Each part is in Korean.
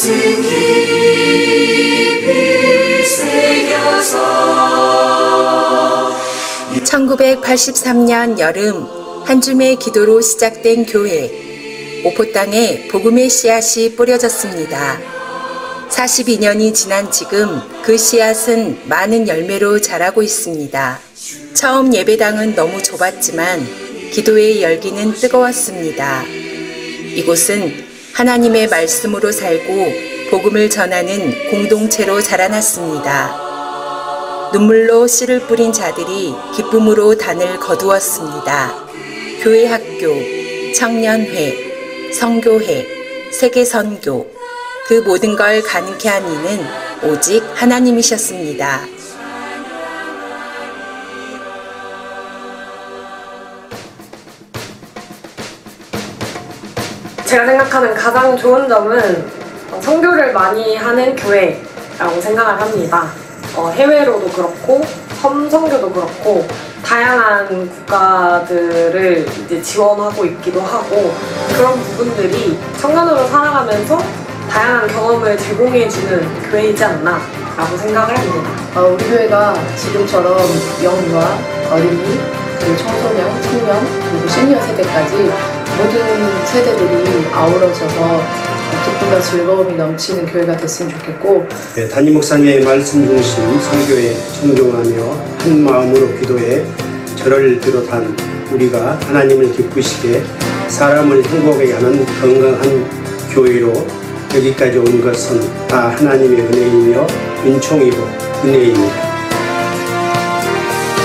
말씀 깊이 새겨서 1983년 여름 한 줌의 기도로 시작된 교회. 오포 땅에 복음의 씨앗이 뿌려졌습니다. 42년이 지난 지금 그 씨앗은 많은 열매로 자라고 있습니다. 처음 예배당은 너무 좁았지만 기도의 열기는 뜨거웠습니다. 이곳은 하나님의 말씀으로 살고 복음을 전하는 공동체로 자라났습니다. 눈물로 씨를 뿌린 자들이 기쁨으로 단을 거두었습니다. 교회 학교, 청년회, 선교회, 세계선교, 그 모든 걸 가능케 한 이는 오직 하나님이셨습니다. 제가 생각하는 가장 좋은 점은 선교를 많이 하는 교회라고 생각을 합니다. 해외로도 그렇고 섬선교도 그렇고 다양한 국가들을 이제 지원하고 있기도 하고, 그런 부분들이 청년으로 살아가면서 다양한 경험을 제공해주는 교회이지 않나라고 생각을 합니다. 우리 교회가 지금처럼 영유아, 어린이, 그리고 청소년, 청년, 그리고 시니어 세대까지 모든 세대들이 아우러져서 기쁨과 즐거움이 넘치는 교회가 됐으면 좋겠고, 담임 목사님의 말씀 중심 선교에 존경하며 한 마음으로 기도해 저를 비롯한 우리가 하나님을 기쁘시게 사람을 행복하게 하는 건강한 교회로 여기까지 온 것은 다 하나님의 은혜이며 은총이고 은혜입니다.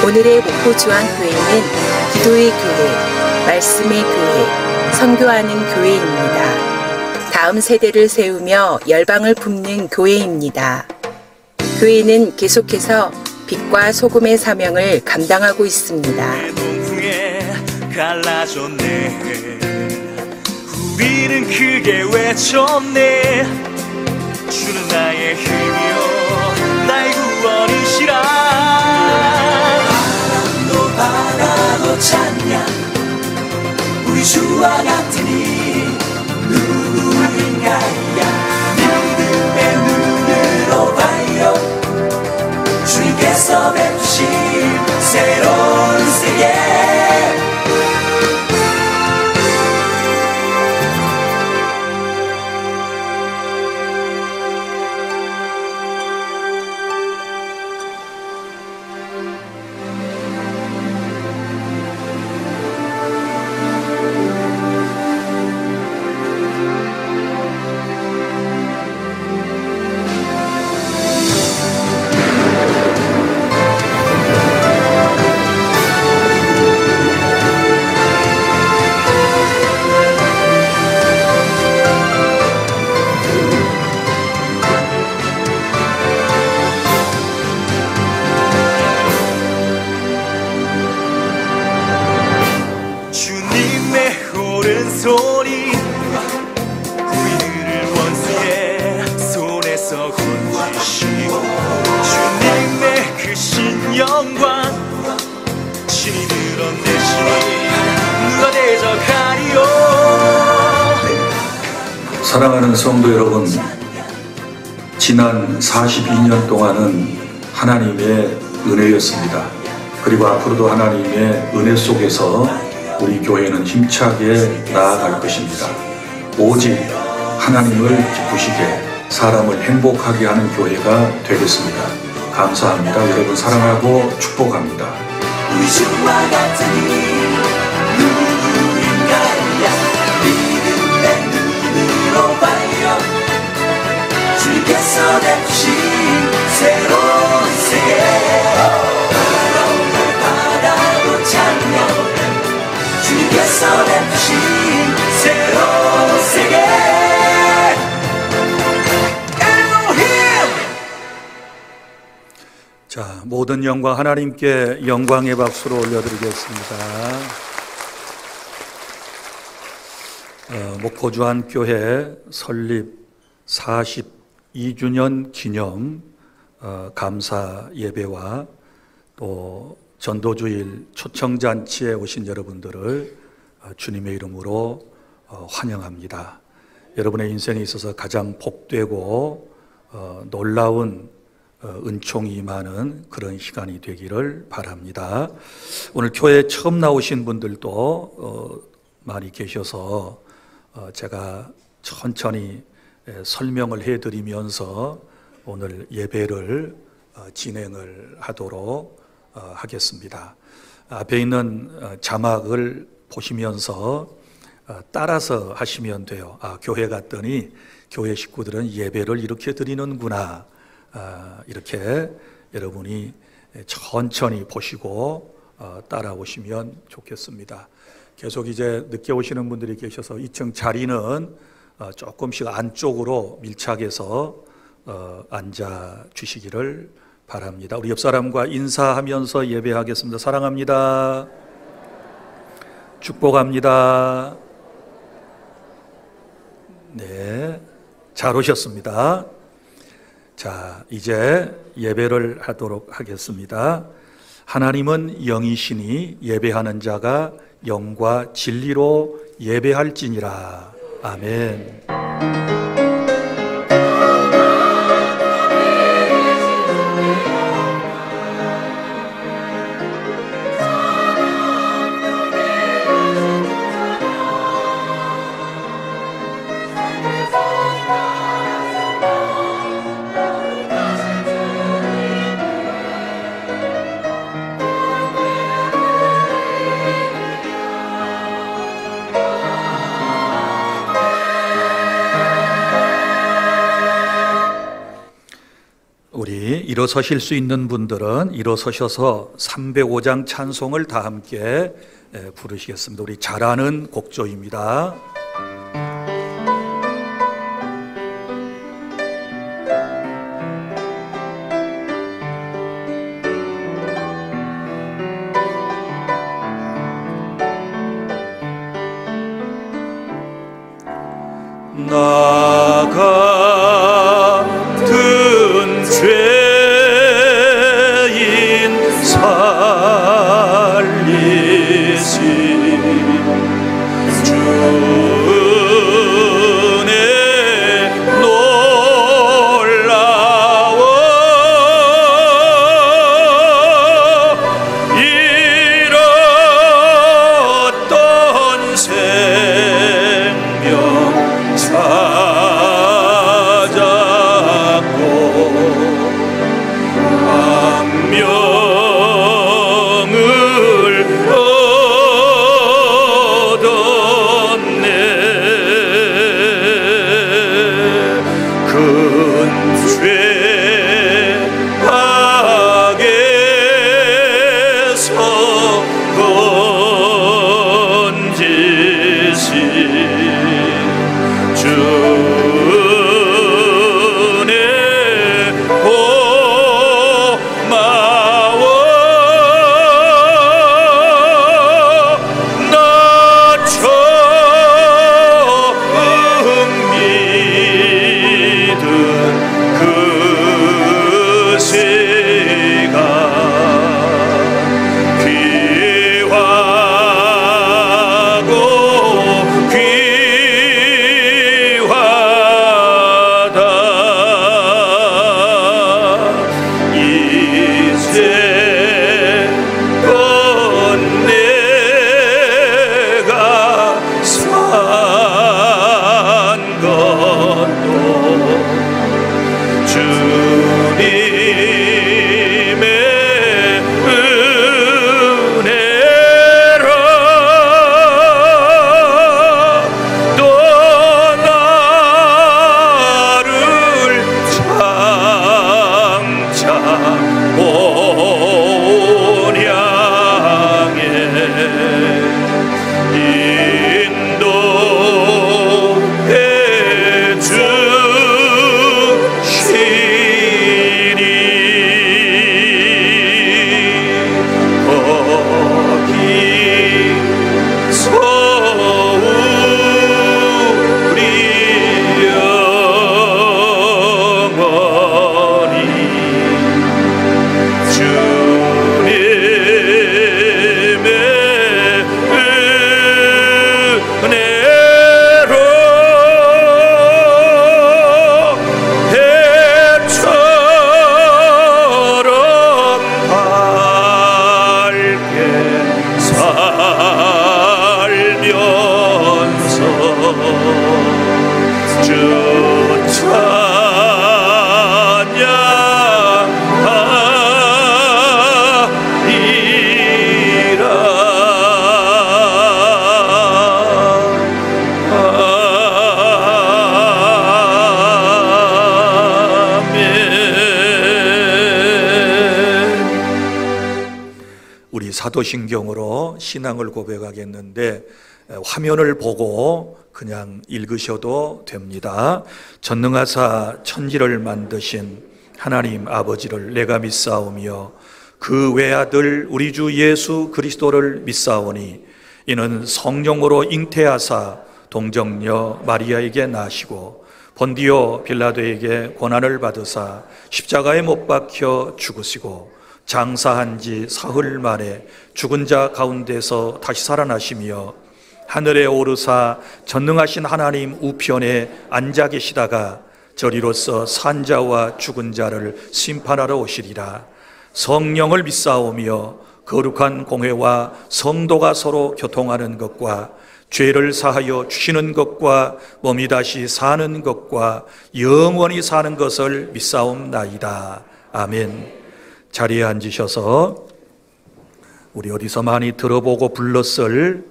오늘의 목포주안교회는 기도의 교회, 말씀의 교회, 선교하는 교회입니다. 다음 세대를 세우며 열방을 품는 교회입니다. 교회는 계속해서 빛과 소금의 사명을 감당하고 있습니다. 우리는 크게 외쳤네. 주는 나의 힘이요 나의 구원이시라. 바람도 바다도 찬양 우리 주와 같으니 누구인가야. 믿음의 눈으로 봐요. 주님께서 베푸신 새로운 세계. 소리 우리를 원수의 손에서 건지시고 주님의 크신 영광 신이 드러내시니 누가 대적하리요. 사랑하는 성도 여러분, 지난 42년 동안은 하나님의 은혜였습니다. 그리고 앞으로도 하나님의 은혜 속에서 우리 교회는 힘차게 나아갈 것입니다. 오직 하나님을 기쁘시게 사람을 행복하게 하는 교회가 되겠습니다. 감사합니다. 여러분 사랑하고 축복합니다. 우리 주와 같으니 누구인가야. 믿음의 눈으로 봐요. 주님께서 베푸신 새로운 세계. 바람을 바다도 찬양 주님께서 베푸신 새로운 세계. 자, 모든 영광 하나님께 영광의 박수로 올려드리겠습니다. 목포주안교회 설립 42주년 기념 감사 예배와 또 전도주일 초청잔치에 오신 여러분들을 주님의 이름으로 환영합니다. 여러분의 인생에 있어서 가장 복되고 놀라운 은총이 임하는 그런 시간이 되기를 바랍니다. 오늘 교회에 처음 나오신 분들도 많이 계셔서 제가 천천히 설명을 해드리면서 오늘 예배를 진행을 하도록 하겠습니다. 앞에 있는 자막을 보시면서 따라서 하시면 돼요. 교회 갔더니 교회 식구들은 예배를 이렇게 드리는구나. 이렇게 여러분이 천천히 보시고 따라오시면 좋겠습니다. 계속 이제 늦게 오시는 분들이 계셔서 2층 자리는 조금씩 안쪽으로 밀착해서 앉아 주시기를 바랍니다. 우리 옆 사람과 인사하면서 예배하겠습니다. 사랑합니다. 축복합니다. 네, 잘 오셨습니다. 자, 이제 예배를 하도록 하겠습니다. 하나님은 영이시니 예배하는 자가 영과 진리로 예배할지니라. 아멘. 일어서실 수 있는 분들은 일어서셔서 305장 찬송을 다 함께 부르시겠습니다. 우리 잘 아는 곡조입니다. 나 같은 죄인 살리시 주의 놀라워 잃었던 생명 사도신경으로 신앙을 고백하겠는데 화면을 보고 그냥 읽으셔도 됩니다. 전능하사 천지를 만드신 하나님 아버지를 내가 믿사오며 그 외아들 우리 주 예수 그리스도를 믿사오니 이는 성령으로 잉태하사 동정녀 마리아에게 나시고 본디오 빌라도에게 고난을 받으사 십자가에 못 박혀 죽으시고 장사한 지 사흘 만에 죽은 자 가운데서 다시 살아나시며 하늘에 오르사 전능하신 하나님 우편에 앉아 계시다가 저리로서 산 자와 죽은 자를 심판하러 오시리라. 성령을 믿사오며 거룩한 공회와 성도가 서로 교통하는 것과 죄를 사하여 주시는 것과 몸이 다시 사는 것과 영원히 사는 것을 믿사옵나이다. 아멘. 자리에 앉으셔서 우리 어디서 많이 들어보고 불렀을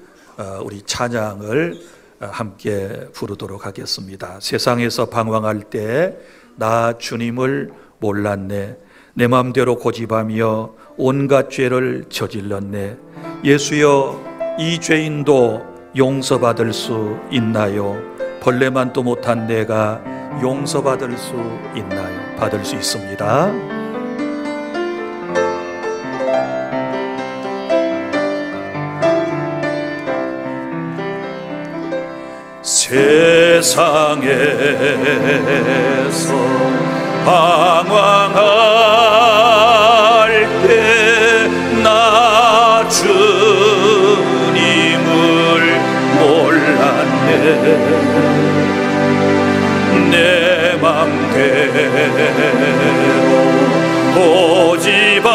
우리 찬양을 함께 부르도록 하겠습니다. 세상에서 방황할 때 나 주님을 몰랐네. 내 마음대로 고집하며 온갖 죄를 저질렀네. 예수여, 이 죄인도 용서받을 수 있나요? 벌레만도 못한 내가 용서받을 수 있나요? 받을 수 있습니다. 세상에서 방황할 때 나 주님을 몰랐네. 내 맘대로 고집하며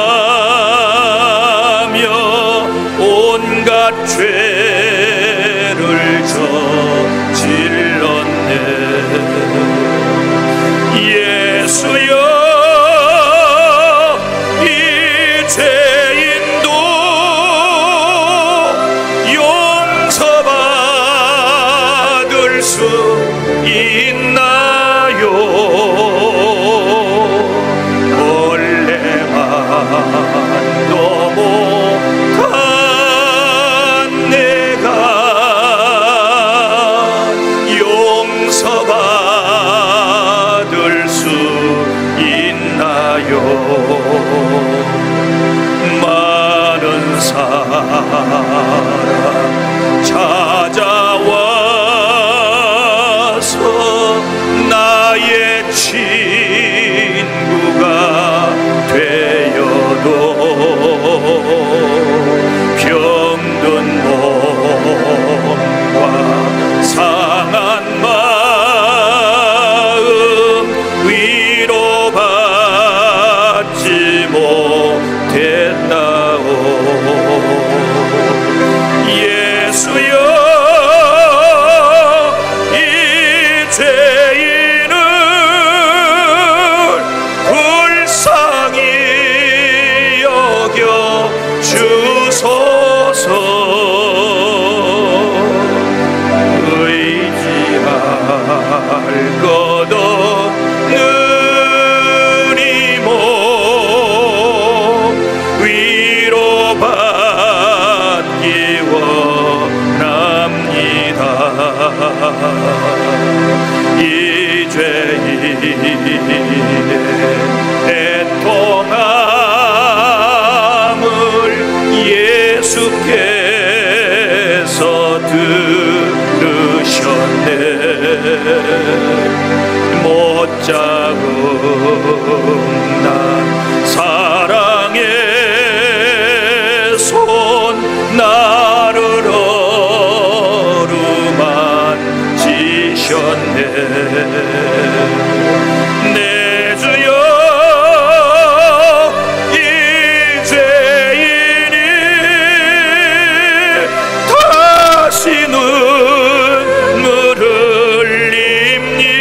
온갖 죄를 저질렀네. 예수여, 이 죄인도 용서받을 수 있나요? 벌레만도 못한 내가 용서받을 수 있나요? 많은 사람 찾아와서 나의 친구가 되어도 병든 몸과 상한 마음 위로받지 못했다오. 예수여, 이 죄인을 불쌍히 여겨 주소서. 의지할 것 없는 이모 위로받기 원합니다. 이 죄인의 애통함을 예수께서 들으셨네. 못자국난 사랑의 손 나를 어루만지셨네. 내 주여, 이 죄인이 다시 눈물을 흘립니다.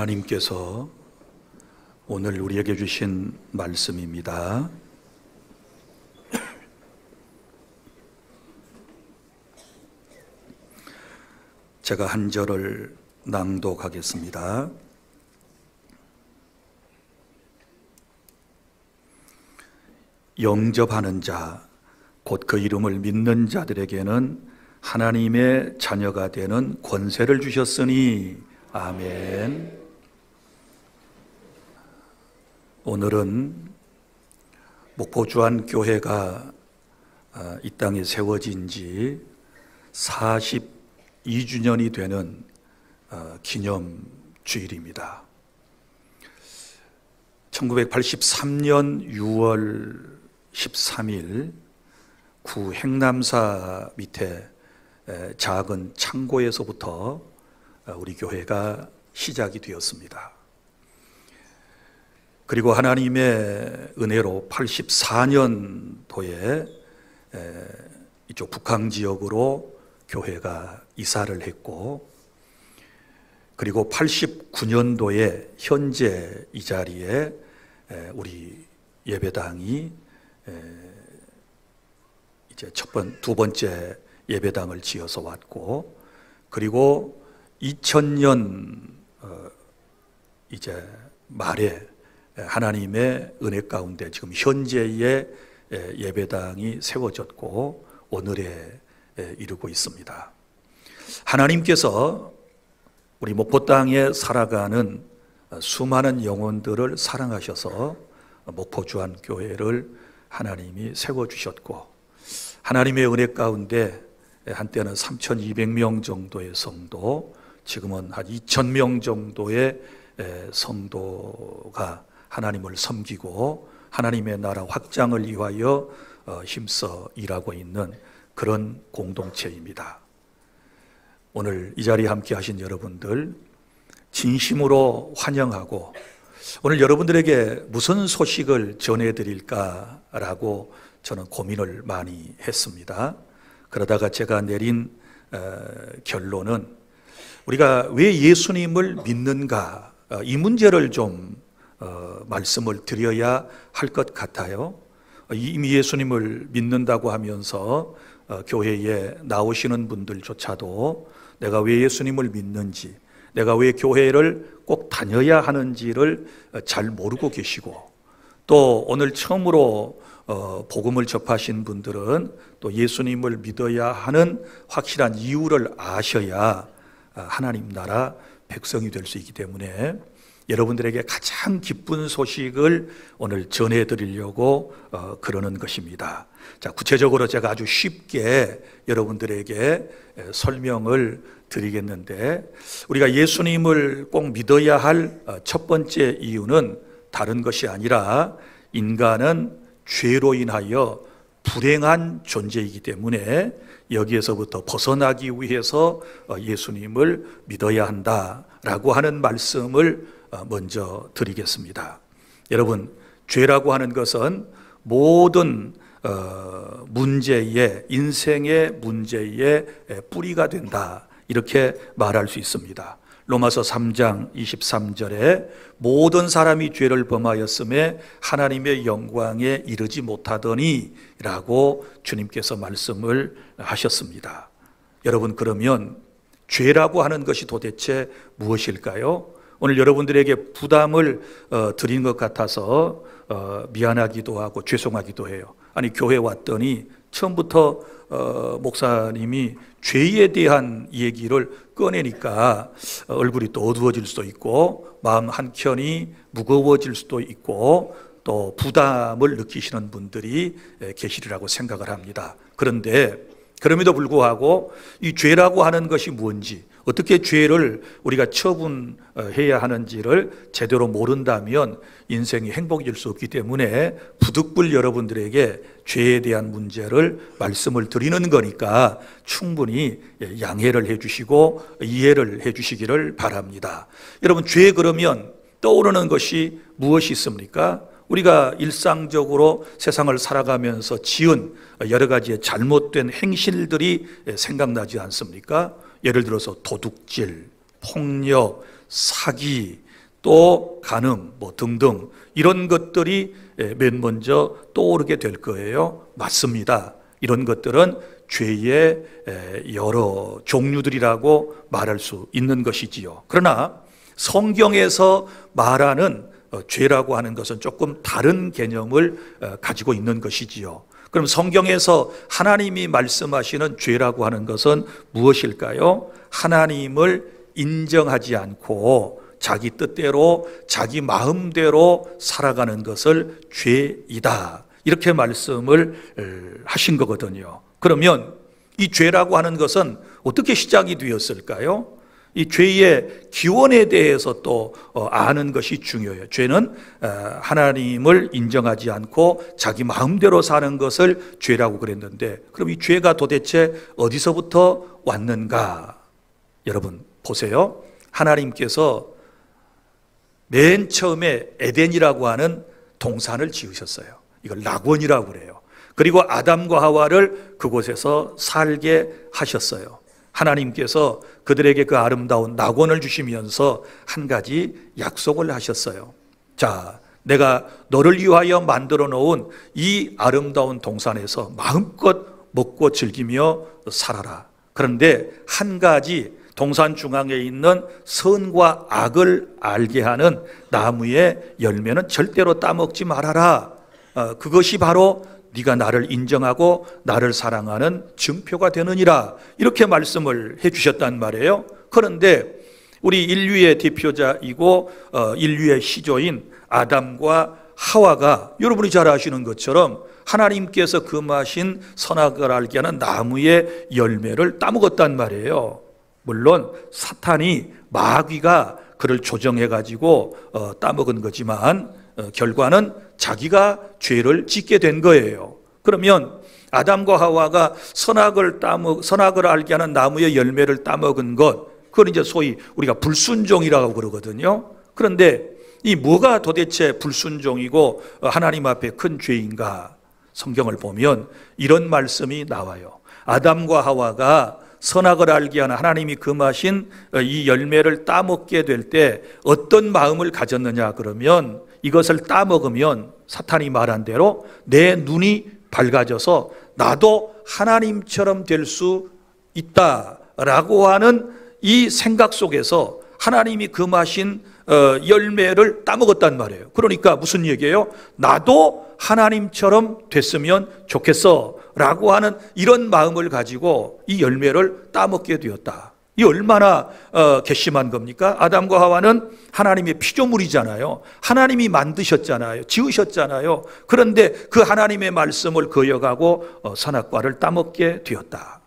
하나님께서 오늘 우리에게 주신 말씀입니다. 제가 한 절을 낭독하겠습니다. 영접하는 자, 곧 그 이름을 믿는 자들에게는 하나님의 자녀가 되는 권세를 주셨으니 아멘. 오늘은 목포주안 교회가 이 땅에 세워진 지 42주년이 되는 기념 주일입니다. 1983년 6월 13일 구 행남사 밑에 작은 창고에서부터 우리 교회가 시작이 되었습니다. 그리고 하나님의 은혜로 84년도에 이쪽 북한 지역으로 교회가 이사를 했고, 그리고 89년도에 현재 이 자리에 우리 예배당이 이제 두 번째 예배당을 지어서 왔고, 그리고 2000년 이제 말에 하나님의 은혜 가운데 지금 현재의 예배당이 세워졌고 오늘에 이르고 있습니다. 하나님께서 우리 목포 땅에 살아가는 수많은 영혼들을 사랑하셔서 목포주안교회를 하나님이 세워주셨고, 하나님의 은혜 가운데 한때는 3,200명 정도의 성도, 지금은 한 2,000명 정도의 성도가 하나님을 섬기고 하나님의 나라 확장을 위하여 힘써 일하고 있는 그런 공동체입니다. 오늘 이 자리에 함께 하신 여러분들 진심으로 환영하고, 오늘 여러분들에게 무슨 소식을 전해드릴까라고 저는 고민을 많이 했습니다. 그러다가 제가 내린 결론은 우리가 왜 예수님을 믿는가, 이 문제를 좀 말씀을 드려야 할 것 같아요. 이미 예수님을 믿는다고 하면서 교회에 나오시는 분들조차도 내가 왜 예수님을 믿는지, 내가 왜 교회를 꼭 다녀야 하는지를 잘 모르고 계시고, 또 오늘 처음으로 복음을 접하신 분들은 또 예수님을 믿어야 하는 확실한 이유를 아셔야 하나님 나라 백성이 될 수 있기 때문에 여러분들에게 가장 기쁜 소식을 오늘 전해드리려고 그러는 것입니다. 자, 구체적으로 제가 아주 쉽게 여러분들에게 설명을 드리겠는데, 우리가 예수님을 꼭 믿어야 할 첫 번째 이유는 다른 것이 아니라 인간은 죄로 인하여 불행한 존재이기 때문에 여기에서부터 벗어나기 위해서 예수님을 믿어야 한다라고 하는 말씀을 먼저 드리겠습니다. 여러분, 죄라고 하는 것은 모든 문제의, 인생의 문제의 뿌리가 된다, 이렇게 말할 수 있습니다. 로마서 3장 23절에 모든 사람이 죄를 범하였음에 하나님의 영광에 이르지 못하더니 라고 주님께서 말씀을 하셨습니다. 여러분, 그러면 죄라고 하는 것이 도대체 무엇일까요? 오늘 여러분들에게 부담을 드린 것 같아서 미안하기도 하고 죄송하기도 해요. 아니, 교회 왔더니 처음부터 목사님이 죄에 대한 얘기를 꺼내니까 얼굴이 또 어두워질 수도 있고 마음 한켠이 무거워질 수도 있고 또 부담을 느끼시는 분들이 계시리라고 생각을 합니다. 그런데 그럼에도 불구하고 이 죄라고 하는 것이 뭔지, 어떻게 죄를 우리가 처분해야 하는지를 제대로 모른다면 인생이 행복해질 수 없기 때문에 부득불 여러분들에게 죄에 대한 문제를 말씀을 드리는 거니까 충분히 양해를 해주시고 이해를 해주시기를 바랍니다. 여러분, 죄 그러면 떠오르는 것이 무엇이 있습니까? 우리가 일상적으로 세상을 살아가면서 지은 여러 가지의 잘못된 행실들이 생각나지 않습니까? 예를 들어서 도둑질, 폭력, 사기, 또 간음 뭐 등등 이런 것들이 맨 먼저 떠오르게 될 거예요. 맞습니다. 이런 것들은 죄의 여러 종류들이라고 말할 수 있는 것이지요. 그러나 성경에서 말하는 죄라고 하는 것은 조금 다른 개념을 가지고 있는 것이지요. 그럼 성경에서 하나님이 말씀하시는 죄라고 하는 것은 무엇일까요? 하나님을 인정하지 않고 자기 뜻대로 자기 마음대로 살아가는 것을 죄이다, 이렇게 말씀을 하신 거거든요. 그러면 이 죄라고 하는 것은 어떻게 시작이 되었을까요? 이 죄의 기원에 대해서 또 아는 것이 중요해요. 죄는 하나님을 인정하지 않고 자기 마음대로 사는 것을 죄라고 그랬는데, 그럼 이 죄가 도대체 어디서부터 왔는가? 여러분 보세요. 하나님께서 맨 처음에 에덴이라고 하는 동산을 지으셨어요. 이걸 낙원이라고 그래요. 그리고 아담과 하와를 그곳에서 살게 하셨어요. 하나님께서 그들에게 그 아름다운 낙원을 주시면서 한 가지 약속을 하셨어요. 자, 내가 너를 위하여 만들어 놓은 이 아름다운 동산에서 마음껏 먹고 즐기며 살아라. 그런데 한 가지, 동산 중앙에 있는 선과 악을 알게 하는 나무의 열매는 절대로 따먹지 말아라. 그것이 바로 네가 나를 인정하고 나를 사랑하는 증표가 되느니라, 이렇게 말씀을 해주셨단 말이에요. 그런데 우리 인류의 대표자이고 인류의 시조인 아담과 하와가 여러분이 잘 아시는 것처럼 하나님께서 금하신 선악을 알게 하는 나무의 열매를 따먹었단 말이에요. 물론 사탄이, 마귀가 그를 조정해가지고 따먹은 거지만 결과는 자기가 죄를 짓게 된 거예요. 그러면 아담과 하와가 선악을 알게 하는 나무의 열매를 따먹은 것, 그건 이제 소위 우리가 불순종이라고 그러거든요. 그런데 이 뭐가 도대체 불순종이고 하나님 앞에 큰 죄인가? 성경을 보면 이런 말씀이 나와요. 아담과 하와가 선악을 알게 하는 하나님이 금하신 이 열매를 따먹게 될 때 어떤 마음을 가졌느냐 그러면, 이것을 따먹으면 사탄이 말한 대로 내 눈이 밝아져서 나도 하나님처럼 될 수 있다라고 하는 이 생각 속에서 하나님이 금하신 열매를 따먹었단 말이에요. 그러니까 무슨 얘기예요? 나도 하나님처럼 됐으면 좋겠어 라고 하는 이런 마음을 가지고 이 열매를 따먹게 되었다. 이 얼마나 괘씸한 겁니까? 아담과 하와는 하나님의 피조물이잖아요. 하나님이 만드셨잖아요. 지으셨잖아요. 그런데 그 하나님의 말씀을 거역하고 선악과를 따먹게 되었다.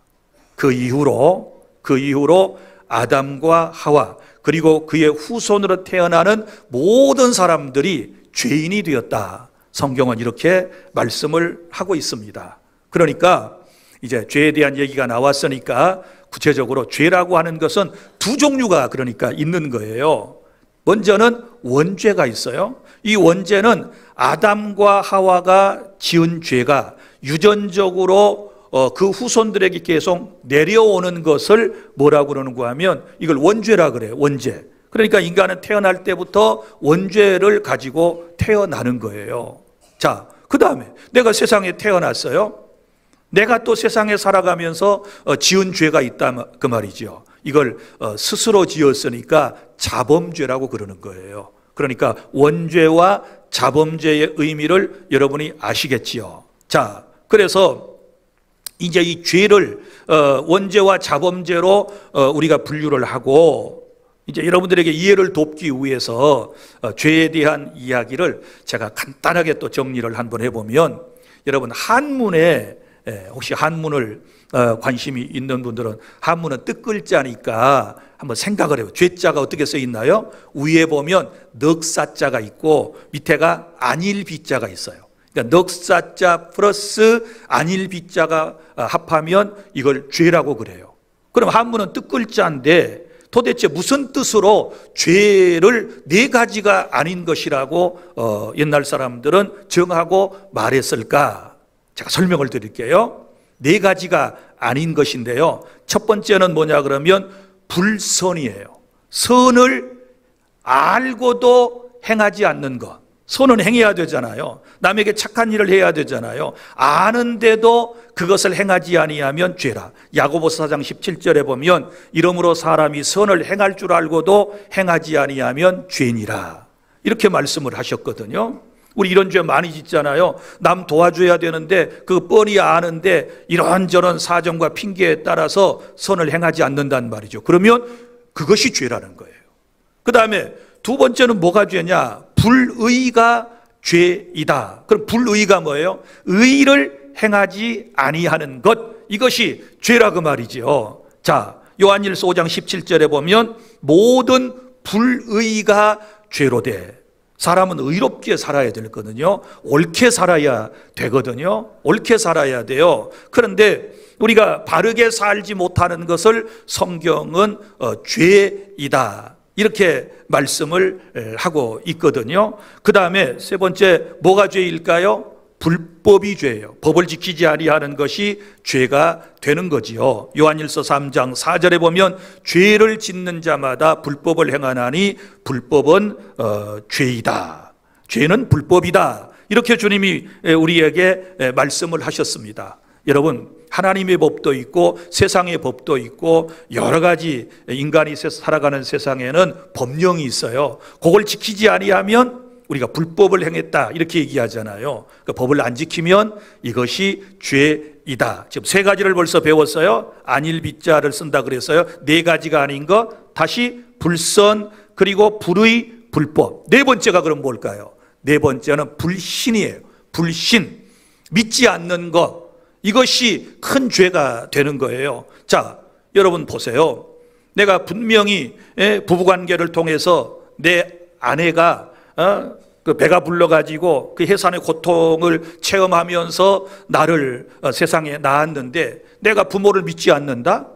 그 이후로 아담과 하와 그리고 그의 후손으로 태어나는 모든 사람들이 죄인이 되었다. 성경은 이렇게 말씀을 하고 있습니다. 그러니까 이제 죄에 대한 얘기가 나왔으니까 구체적으로 죄라고 하는 것은 두 종류가 그러니까 있는 거예요. 먼저는 원죄가 있어요. 이 원죄는 아담과 하와가 지은 죄가 유전적으로 그 후손들에게 계속 내려오는 것을 뭐라고 그러는가 하면 이걸 원죄라 그래요. 원죄. 그러니까 인간은 태어날 때부터 원죄를 가지고 태어나는 거예요. 자, 그 다음에 내가 세상에 태어났어요. 내가 또 세상에 살아가면서 지은 죄가 있다 그 말이죠. 이걸 스스로 지었으니까 자범죄라고 그러는 거예요. 그러니까 원죄와 자범죄의 의미를 여러분이 아시겠지요. 자, 그래서 이제 이 죄를 원죄와 자범죄로 우리가 분류를 하고, 이제 여러분들에게 이해를 돕기 위해서 죄에 대한 이야기를 제가 간단하게 또 정리를 한번 해보면, 여러분 한문에 혹시 한문을 관심이 있는 분들은 한문은 뜻글자니까 한번 생각을 해요. 죄자가 어떻게 써 있나요? 위에 보면 넉사자가 있고 밑에가 안일비자가 있어요. 그러니까 넉사자 플러스 안일비자가 합하면 이걸 죄라고 그래요. 그럼 한문은 뜻글자인데 도대체 무슨 뜻으로 죄를 네 가지가 아닌 것이라고 옛날 사람들은 정하고 말했을까? 제가 설명을 드릴게요. 네 가지가 아닌 것인데요. 첫 번째는 뭐냐 그러면 불선이에요. 선을 알고도 행하지 않는 것. 선은 행해야 되잖아요. 남에게 착한 일을 해야 되잖아요. 아는데도 그것을 행하지 아니하면 죄라. 야고보서 4장 17절에 보면 이러므로 사람이 선을 행할 줄 알고도 행하지 아니하면 죄니라. 이렇게 말씀을 하셨거든요. 우리 이런 죄 많이 짓잖아요. 남 도와줘야 되는데 그 뻔히 아는데 이런저런 사정과 핑계에 따라서 선을 행하지 않는단 말이죠. 그러면 그것이 죄라는 거예요. 그 다음에 두 번째는 뭐가 죄냐? 불의가 죄이다. 그럼 불의가 뭐예요? 의를 행하지 아니하는 것, 이것이 죄라 그 말이죠. 자, 요한일서 5장 17절에 보면 모든 불의가 죄로되. 사람은 의롭게 살아야 되거든요. 옳게 살아야 되거든요. 옳게 살아야 돼요. 그런데 우리가 바르게 살지 못하는 것을 성경은 죄이다, 이렇게 말씀을 하고 있거든요. 그 다음에 세 번째, 뭐가 죄일까요? 불법이 죄예요. 법을 지키지 아니하는 것이 죄가 되는 거지요. 요한일서 3장 4절에 보면 죄를 짓는 자마다 불법을 행하나니 불법은 죄이다. 죄는 불법이다. 이렇게 주님이 우리에게 말씀을 하셨습니다. 여러분, 하나님의 법도 있고 세상의 법도 있고 여러 가지 인간이 살아가는 세상에는 법령이 있어요. 그걸 지키지 아니하면 우리가 불법을 행했다, 이렇게 얘기하잖아요. 그 법을 안 지키면 이것이 죄이다. 지금 세 가지를 벌써 배웠어요. 안일비자를 쓴다 그랬어요. 네 가지가 아닌 거. 다시 불선, 그리고 불의, 불법. 네 번째가 그럼 뭘까요? 네 번째는 불신이에요. 불신. 믿지 않는 것. 이것이 큰 죄가 되는 거예요. 자, 여러분 보세요. 내가 분명히 부부관계를 통해서 내 아내가 그 배가 불러가지고 그 해산의 고통을 체험하면서 나를 세상에 낳았는데 내가 부모를 믿지 않는다?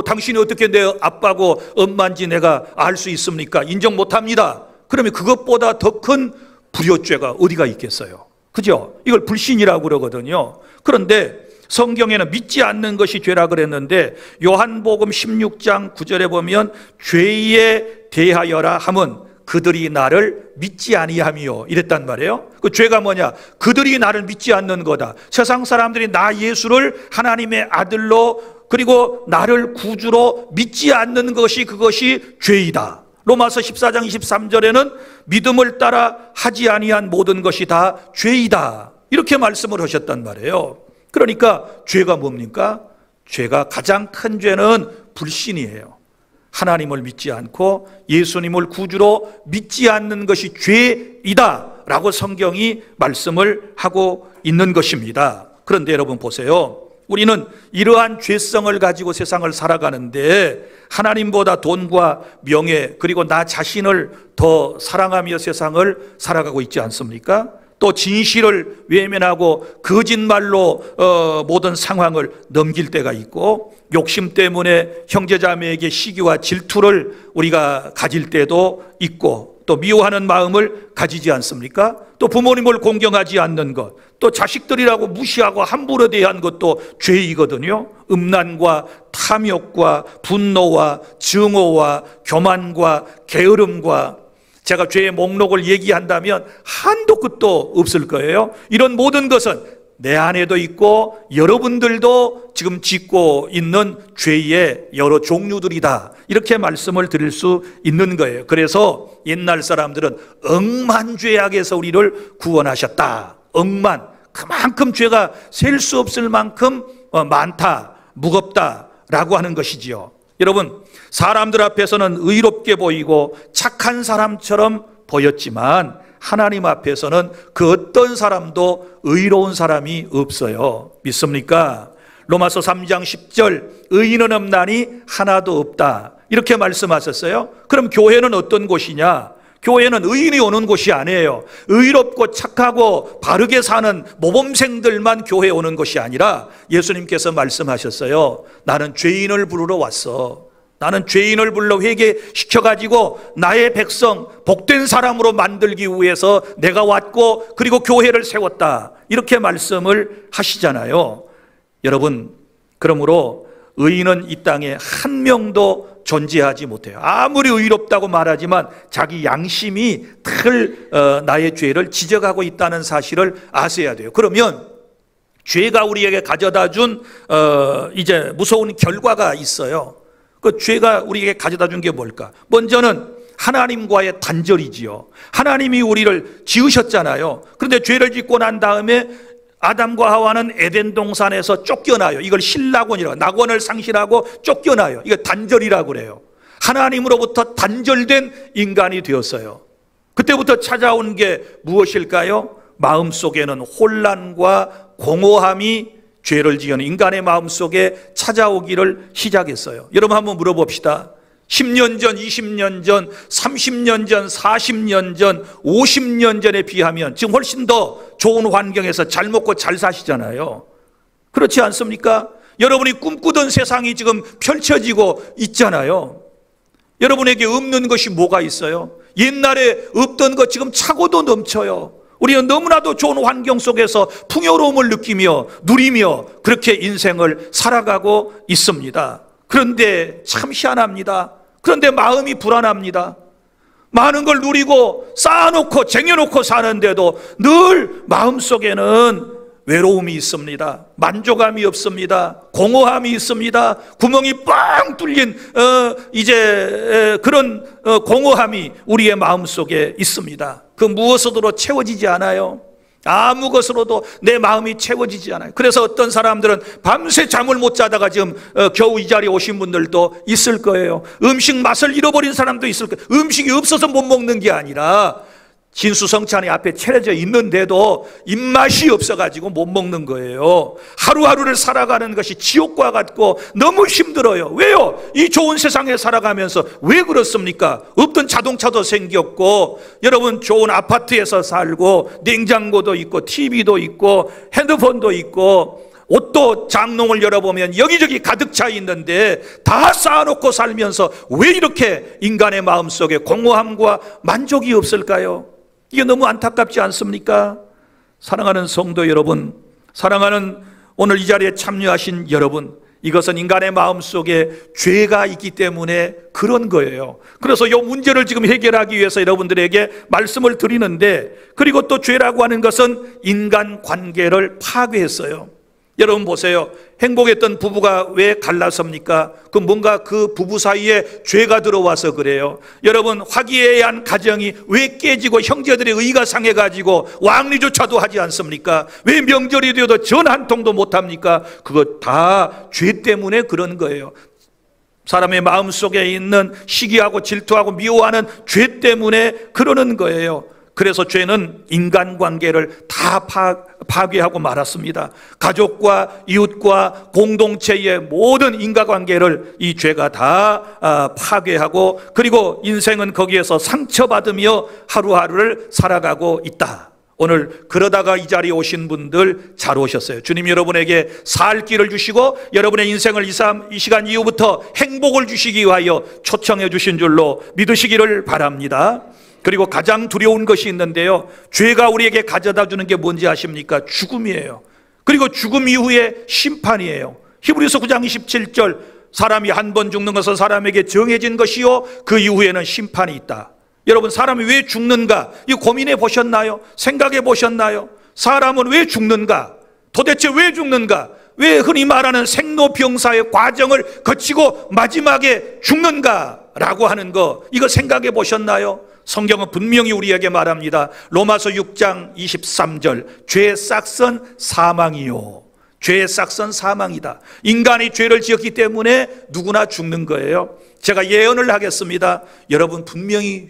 당신이 어떻게 내 아빠고 엄마인지 내가 알 수 있습니까? 인정 못합니다. 그러면 그것보다 더 큰 불효죄가 어디가 있겠어요? 그죠? 이걸 불신이라고 그러거든요. 그런데 성경에는 믿지 않는 것이 죄라 그랬는데 요한복음 16장 9절에 보면 죄에 대하여라 함은 그들이 나를 믿지 아니함이요, 이랬단 말이에요. 그 죄가 뭐냐? 그들이 나를 믿지 않는 거다. 세상 사람들이 나 예수를 하나님의 아들로 그리고 나를 구주로 믿지 않는 것이, 그것이 죄이다. 로마서 14장 23절에는 믿음을 따라 하지 아니한 모든 것이 다 죄이다, 이렇게 말씀을 하셨단 말이에요. 그러니까 죄가 뭡니까? 죄가 가장 큰 죄는 불신이에요. 하나님을 믿지 않고 예수님을 구주로 믿지 않는 것이 죄이다 라고 성경이 말씀을 하고 있는 것입니다. 그런데 여러분 보세요. 우리는 이러한 죄성을 가지고 세상을 살아가는데 하나님보다 돈과 명예 그리고 나 자신을 더 사랑하며 세상을 살아가고 있지 않습니까? 또 진실을 외면하고 거짓말로 모든 상황을 넘길 때가 있고, 욕심 때문에 형제자매에게 시기와 질투를 우리가 가질 때도 있고, 또 미워하는 마음을 가지지 않습니까? 또 부모님을 공경하지 않는 것, 또 자식들이라고 무시하고 함부로 대한 것도 죄이거든요. 음란과 탐욕과 분노와 증오와 교만과 게으름과, 제가 죄의 목록을 얘기한다면 한도 끝도 없을 거예요. 이런 모든 것은 내 안에도 있고 여러분들도 지금 짓고 있는 죄의 여러 종류들이다, 이렇게 말씀을 드릴 수 있는 거예요. 그래서 옛날 사람들은 억만죄악에서 우리를 구원하셨다. 억만, 그만큼 죄가 셀 수 없을 만큼 많다, 무겁다라고 하는 것이지요. 여러분, 사람들 앞에서는 의롭게 보이고 착한 사람처럼 보였지만 하나님 앞에서는 그 어떤 사람도 의로운 사람이 없어요. 믿습니까? 로마서 3장 10절, 의인은 없나니 하나도 없다, 이렇게 말씀하셨어요. 그럼 교회는 어떤 곳이냐? 교회는 의인이 오는 곳이 아니에요. 의롭고 착하고 바르게 사는 모범생들만 교회에 오는 것이 아니라 예수님께서 말씀하셨어요. 나는 죄인을 부르러 왔어. 나는 죄인을 불러 회개시켜가지고 나의 백성, 복된 사람으로 만들기 위해서 내가 왔고 그리고 교회를 세웠다, 이렇게 말씀을 하시잖아요. 여러분, 그러므로 의인은 이 땅에 한 명도 존재하지 못해요. 아무리 의롭다고 말하지만 자기 양심이 늘 나의 죄를 지적하고 있다는 사실을 아셔야 돼요. 그러면 죄가 우리에게 가져다 준 이제 무서운 결과가 있어요. 그 죄가 우리에게 가져다 준 게 뭘까? 먼저는 하나님과의 단절이지요. 하나님이 우리를 지으셨잖아요. 그런데 죄를 짓고 난 다음에 아담과 하와는 에덴 동산에서 쫓겨나요. 이걸 신낙원이라고, 낙원을 상실하고 쫓겨나요. 이거 단절이라고 그래요. 하나님으로부터 단절된 인간이 되었어요. 그때부터 찾아온 게 무엇일까요? 마음속에는 혼란과 공허함이 죄를 지은 인간의 마음속에 찾아오기를 시작했어요. 여러분 한번 물어봅시다. 10년 전, 20년 전, 30년 전, 40년 전, 50년 전에 비하면 지금 훨씬 더 좋은 환경에서 잘 먹고 잘 사시잖아요. 그렇지 않습니까? 여러분이 꿈꾸던 세상이 지금 펼쳐지고 있잖아요. 여러분에게 없는 것이 뭐가 있어요? 옛날에 없던 것 지금 차고도 넘쳐요. 우리는 너무나도 좋은 환경 속에서 풍요로움을 느끼며 누리며 그렇게 인생을 살아가고 있습니다. 그런데 참 희한합니다. 그런데 마음이 불안합니다. 많은 걸 누리고 쌓아놓고 쟁여놓고 사는데도 늘 마음속에는 외로움이 있습니다. 만족감이 없습니다. 공허함이 있습니다. 구멍이 뻥 뚫린 그런 공허함이 우리의 마음속에 있습니다. 그 무엇으로도 채워지지 않아요. 아무 것으로도 내 마음이 채워지지 않아요. 그래서 어떤 사람들은 밤새 잠을 못 자다가 지금 겨우 이 자리에 오신 분들도 있을 거예요. 음식 맛을 잃어버린 사람도 있을 거예요. 음식이 없어서 못 먹는 게 아니라 진수성찬이 앞에 차려져 있는데도 입맛이 없어가지고 못 먹는 거예요. 하루하루를 살아가는 것이 지옥과 같고 너무 힘들어요. 왜요? 이 좋은 세상에 살아가면서 왜 그렇습니까? 없던 자동차도 생겼고, 여러분 좋은 아파트에서 살고, 냉장고도 있고, TV도 있고, 핸드폰도 있고, 옷도 장롱을 열어보면 여기저기 가득 차 있는데 다 쌓아놓고 살면서 왜 이렇게 인간의 마음속에 공허함과 만족이 없을까요? 이게 너무 안타깝지 않습니까? 사랑하는 성도 여러분, 사랑하는 오늘 이 자리에 참여하신 여러분, 이것은 인간의 마음속에 죄가 있기 때문에 그런 거예요. 그래서 이 문제를 지금 해결하기 위해서 여러분들에게 말씀을 드리는데, 그리고 또 죄라고 하는 것은 인간 관계를 파괴했어요. 여러분 보세요. 행복했던 부부가 왜 갈라섭니까? 뭔가 그 부부 사이에 죄가 들어와서 그래요. 여러분, 화기애애한 가정이 왜 깨지고 형제들의 의가 상해가지고 왕리조차도 하지 않습니까? 왜 명절이 되어도 전 한 통도 못합니까? 그거 다 죄 때문에 그런 거예요. 사람의 마음속에 있는 시기하고 질투하고 미워하는 죄 때문에 그러는 거예요. 그래서 죄는 인간관계를 다 파괴하고 말았습니다. 가족과 이웃과 공동체의 모든 인간관계를 이 죄가 다 파괴하고, 그리고 인생은 거기에서 상처받으며 하루하루를 살아가고 있다. 오늘 그러다가 이 자리에 오신 분들 잘 오셨어요. 주님 여러분에게 살 길을 주시고 여러분의 인생을 이 시간 이후부터 행복을 주시기 위하여 초청해 주신 줄로 믿으시기를 바랍니다. 그리고 가장 두려운 것이 있는데요, 죄가 우리에게 가져다 주는 게 뭔지 아십니까? 죽음이에요. 그리고 죽음 이후에 심판이에요. 히브리서 9장 27절, 사람이 한 번 죽는 것은 사람에게 정해진 것이요 그 이후에는 심판이 있다. 여러분, 사람이 왜 죽는가? 이거 고민해 보셨나요? 생각해 보셨나요? 사람은 왜 죽는가? 도대체 왜 죽는가? 왜 흔히 말하는 생로병사의 과정을 거치고 마지막에 죽는가라고 하는 거, 이거 생각해 보셨나요? 성경은 분명히 우리에게 말합니다. 로마서 6장 23절, 죄의 싹은 사망이요. 죄의 싹은 사망이다. 인간이 죄를 지었기 때문에 누구나 죽는 거예요. 제가 예언을 하겠습니다. 여러분 분명히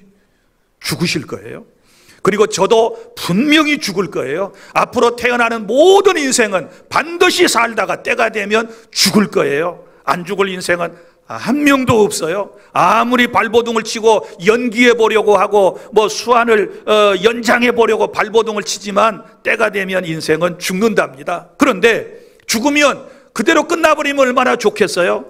죽으실 거예요. 그리고 저도 분명히 죽을 거예요. 앞으로 태어나는 모든 인생은 반드시 살다가 때가 되면 죽을 거예요. 안 죽을 인생은 한 명도 없어요. 아무리 발버둥을 치고 연기해 보려고 하고 수완을 연장해 보려고 발버둥을 치지만 때가 되면 인생은 죽는답니다. 그런데 죽으면 그대로 끝나버리면 얼마나 좋겠어요?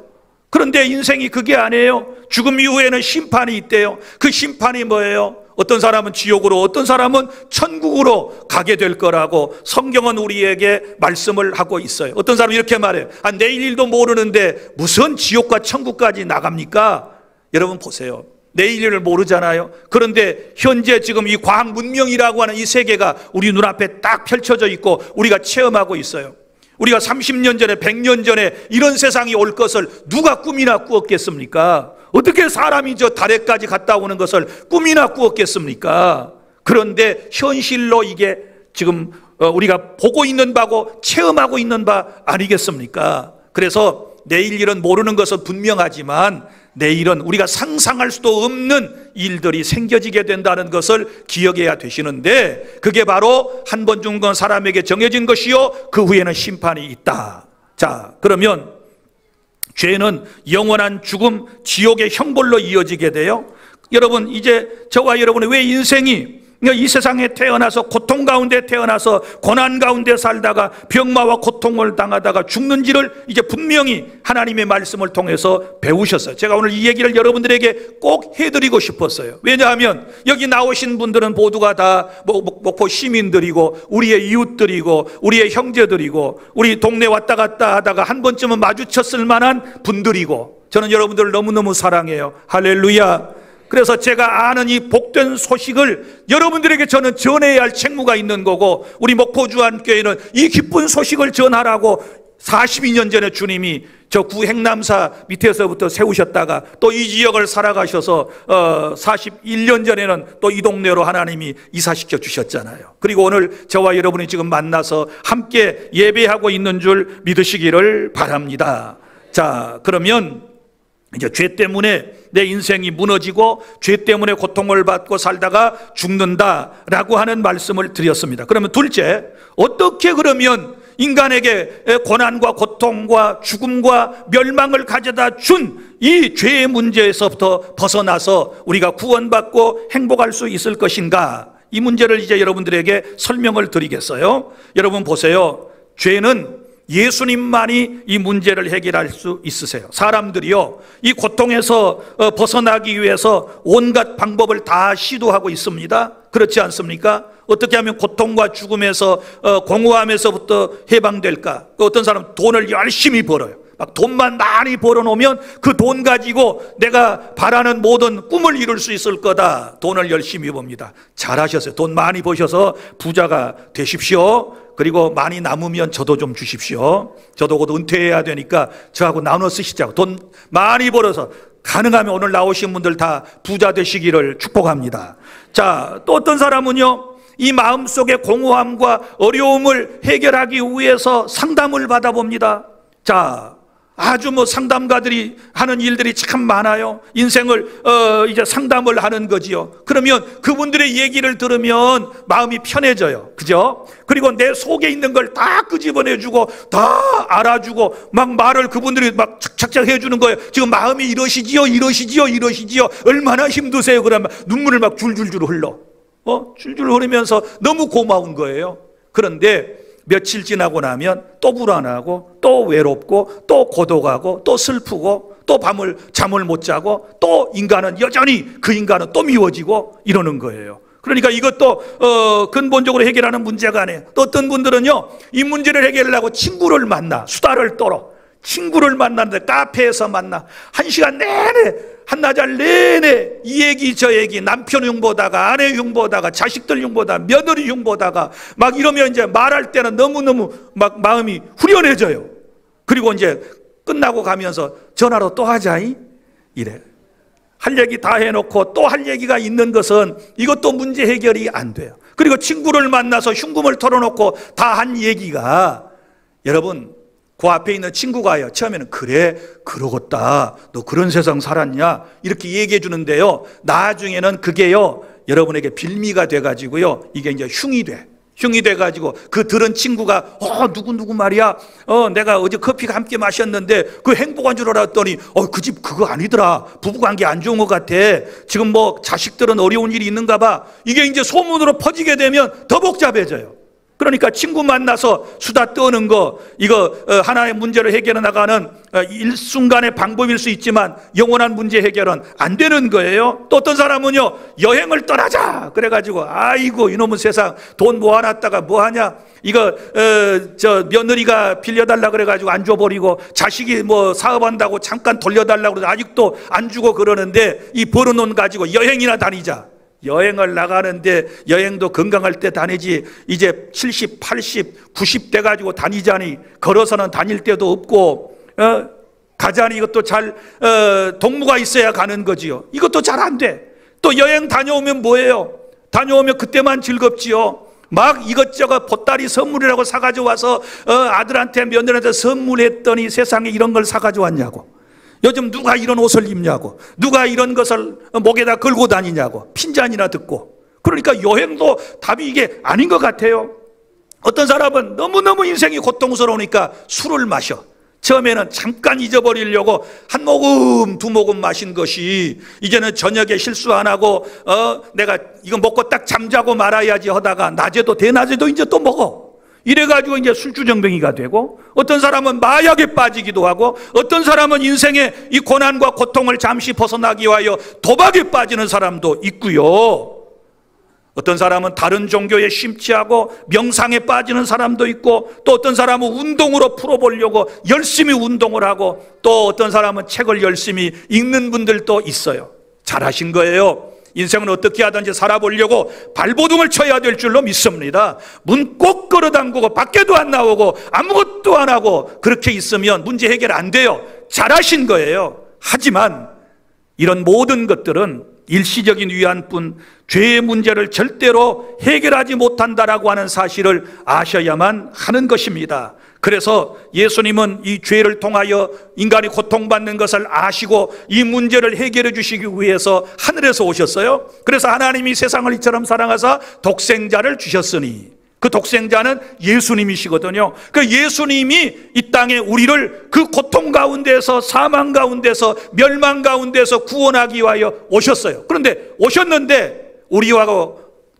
그런데 인생이 그게 아니에요. 죽음 이후에는 심판이 있대요. 그 심판이 뭐예요? 어떤 사람은 지옥으로, 어떤 사람은 천국으로 가게 될 거라고 성경은 우리에게 말씀을 하고 있어요. 어떤 사람은 이렇게 말해요. 내일 일도 모르는데 무슨 지옥과 천국까지 나갑니까? 여러분 보세요. 내일 일을 모르잖아요. 그런데 현재 지금 이 과학 문명이라고 하는 이 세계가 우리 눈앞에 딱 펼쳐져 있고 우리가 체험하고 있어요. 우리가 30년 전에 100년 전에 이런 세상이 올 것을 누가 꿈이나 꾸었겠습니까? 어떻게 사람이 저 달에까지 갔다 오는 것을 꿈이나 꾸었겠습니까? 그런데 현실로 이게 지금 우리가 보고 있는 바고 체험하고 있는 바 아니겠습니까? 그래서 내일 일은 모르는 것은 분명하지만 내일은 우리가 상상할 수도 없는 일들이 생겨지게 된다는 것을 기억해야 되시는데, 그게 바로 한 번 죽은 건 사람에게 정해진 것이요 그 후에는 심판이 있다. 자, 그러면 죄는 영원한 죽음, 지옥의 형벌로 이어지게 돼요. 여러분, 이제 저와 여러분의 왜 인생이 이 세상에 태어나서 고통 가운데 태어나서 고난 가운데 살다가 병마와 고통을 당하다가 죽는지를 이제 분명히 하나님의 말씀을 통해서 배우셨어요. 제가 오늘 이 얘기를 여러분들에게 꼭 해드리고 싶었어요. 왜냐하면 여기 나오신 분들은 모두가 다 목포 시민들이고 우리의 이웃들이고 우리의 형제들이고 우리 동네 왔다 갔다 하다가 한 번쯤은 마주쳤을 만한 분들이고, 저는 여러분들을 너무너무 사랑해요. 할렐루야. 그래서 제가 아는 이 복된 소식을 여러분들에게 저는 전해야 할 책무가 있는 거고, 우리 목포주안교회는 이 기쁜 소식을 전하라고 42년 전에 주님이 저 구행남사 밑에서부터 세우셨다가 또 이 지역을 살아가셔서 41년 전에는 또 이 동네로 하나님이 이사시켜 주셨잖아요. 그리고 오늘 저와 여러분이 지금 만나서 함께 예배하고 있는 줄 믿으시기를 바랍니다. 자, 그러면 이제 죄 때문에 내 인생이 무너지고 죄 때문에 고통을 받고 살다가 죽는다라고 하는 말씀을 드렸습니다. 그러면 둘째, 어떻게 그러면 인간에게 고난과 고통과 죽음과 멸망을 가져다 준 이 죄의 문제에서부터 벗어나서 우리가 구원받고 행복할 수 있을 것인가? 이 문제를 이제 여러분들에게 설명을 드리겠어요. 여러분 보세요. 죄는 예수님만이 이 문제를 해결할 수 있으세요. 사람들이요, 이 고통에서 벗어나기 위해서 온갖 방법을 다 시도하고 있습니다. 그렇지 않습니까? 어떻게 하면 고통과 죽음에서 공허함에서부터 해방될까? 어떤 사람은 돈을 열심히 벌어요. 막 돈만 많이 벌어놓으면 그 돈 가지고 내가 바라는 모든 꿈을 이룰 수 있을 거다. 돈을 열심히 봅니다. 잘하셨어요. 돈 많이 버셔서 부자가 되십시오. 그리고 많이 남으면 저도 좀 주십시오. 저도 곧 은퇴해야 되니까 저하고 나눠 쓰시자고. 돈 많이 벌어서 가능하면 오늘 나오신 분들 다 부자 되시기를 축복합니다. 자, 또 어떤 사람은요, 이 마음속의 공허함과 어려움을 해결하기 위해서 상담을 받아봅니다. 자, 아주 상담가들이 하는 일들이 참 많아요. 인생을 이제 상담을 하는 거지요. 그러면 그분들의 얘기를 들으면 마음이 편해져요. 그죠? 그리고 내 속에 있는 걸 다 끄집어내주고 다 알아주고 막 말을 그분들이 막 착착착 해주는 거예요. 지금 마음이 이러시지요, 이러시지요, 이러시지요. 얼마나 힘드세요? 그러면 눈물을 막 줄줄줄 흘러. 줄줄 흐르면서 너무 고마운 거예요. 그런데 며칠 지나고 나면 또 불안하고 또 외롭고 또 고독하고 또 슬프고 또 잠을 못 자고 또 그 인간은 또 미워지고 이러는 거예요. 그러니까 이것도 근본적으로 해결하는 문제가 아니에요. 또 어떤 분들은요, 이 문제를 해결하려고 친구를 만나, 수다를 떨어. 친구를 만나는데 카페에서 만나. 한 시간 내내, 한나절 내내 이 얘기 저 얘기, 남편 흉보다가 아내 흉보다가 자식들 흉보다가 며느리 흉보다가 막 이러면 이제 말할 때는 너무너무 막 마음이 후련해져요. 그리고 이제 끝나고 가면서 전화로 또 하자이? 이래. 할 얘기 다 해놓고 또 할 얘기가 있는 것은 이것도 문제 해결이 안 돼요. 그리고 친구를 만나서 흉금을 털어놓고 다 한 얘기가, 여러분, 그 앞에 있는 친구가요, 처음에는 그래, 그러겠다, 너 그런 세상 살았냐, 이렇게 얘기해 주는데요, 나중에는 그게요, 여러분에게 빌미가 돼가지고요, 이게 이제 흉이 돼가지고 그 들은 친구가 누구 말이야, 내가 어제 커피 함께 마셨는데 그 행복한 줄 알았더니 그 집 그거 아니더라, 부부관계 안 좋은 것 같아, 지금 뭐 자식들은 어려운 일이 있는가 봐. 이게 이제 소문으로 퍼지게 되면 더 복잡해져요. 그러니까 친구 만나서 수다 떠는 거, 이거 하나의 문제를 해결해 나가는 일순간의 방법일 수 있지만 영원한 문제 해결은 안 되는 거예요. 또 어떤 사람은요, 여행을 떠나자 그래가지고 아이고 이놈의 세상 돈 모아놨다가 뭐하냐, 이거 저 며느리가 빌려달라 그래가지고 안 줘버리고, 자식이 뭐 사업한다고 잠깐 돌려달라고 그래서 아직도 안 주고 그러는데, 이 벌어놓은 돈 가지고 여행이나 다니자. 여행을 나가는데 여행도 건강할 때 다니지, 이제 70, 80, 90 돼가지고 다니자니 걸어서는 다닐 데도 없고, 가자니 이것도 잘 동무가 있어야 가는 거지요. 이것도 잘 안 돼. 또 여행 다녀오면 뭐예요? 다녀오면 그때만 즐겁지요. 막 이것저것 보따리 선물이라고 사가지고 와서 아들한테 며느리한테 선물했더니 세상에 이런 걸 사가지고 왔냐고. 요즘 누가 이런 옷을 입냐고, 누가 이런 것을 목에다 걸고 다니냐고 핀잔이나 듣고. 그러니까 여행도 답이 이게 아닌 것 같아요. 어떤 사람은 너무너무 인생이 고통스러우니까 술을 마셔. 처음에는 잠깐 잊어버리려고 한 모금 두 모금 마신 것이 이제는 저녁에 실수 안 하고 내가 이거 먹고 딱 잠자고 말아야지 하다가 낮에도 대낮에도 이제 또 먹어. 이래가지고 이제 술주정뱅이가 되고, 어떤 사람은 마약에 빠지기도 하고, 어떤 사람은 인생의 이 고난과 고통을 잠시 벗어나기 위하여 도박에 빠지는 사람도 있고요. 어떤 사람은 다른 종교에 심취하고 명상에 빠지는 사람도 있고, 또 어떤 사람은 운동으로 풀어보려고 열심히 운동을 하고, 또 어떤 사람은 책을 열심히 읽는 분들도 있어요. 잘하신 거예요. 인생은 어떻게 하든지 살아보려고 발버둥을 쳐야 될 줄로 믿습니다. 문 꼭 걸어담그고 밖에도 안 나오고 아무것도 안 하고 그렇게 있으면 문제 해결 안 돼요. 잘하신 거예요. 하지만 이런 모든 것들은 일시적인 위안뿐 죄의 문제를 절대로 해결하지 못한다라고 하는 사실을 아셔야만 하는 것입니다. 그래서 예수님은 이 죄를 통하여 인간이 고통받는 것을 아시고 이 문제를 해결해 주시기 위해서 하늘에서 오셨어요. 그래서 하나님이 세상을 이처럼 사랑하사 독생자를 주셨으니, 그 독생자는 예수님이시거든요. 그 예수님이 이 땅에 우리를 그 고통 가운데서, 사망 가운데서, 멸망 가운데서 구원하기 위하여 오셨어요. 그런데 오셨는데 우리와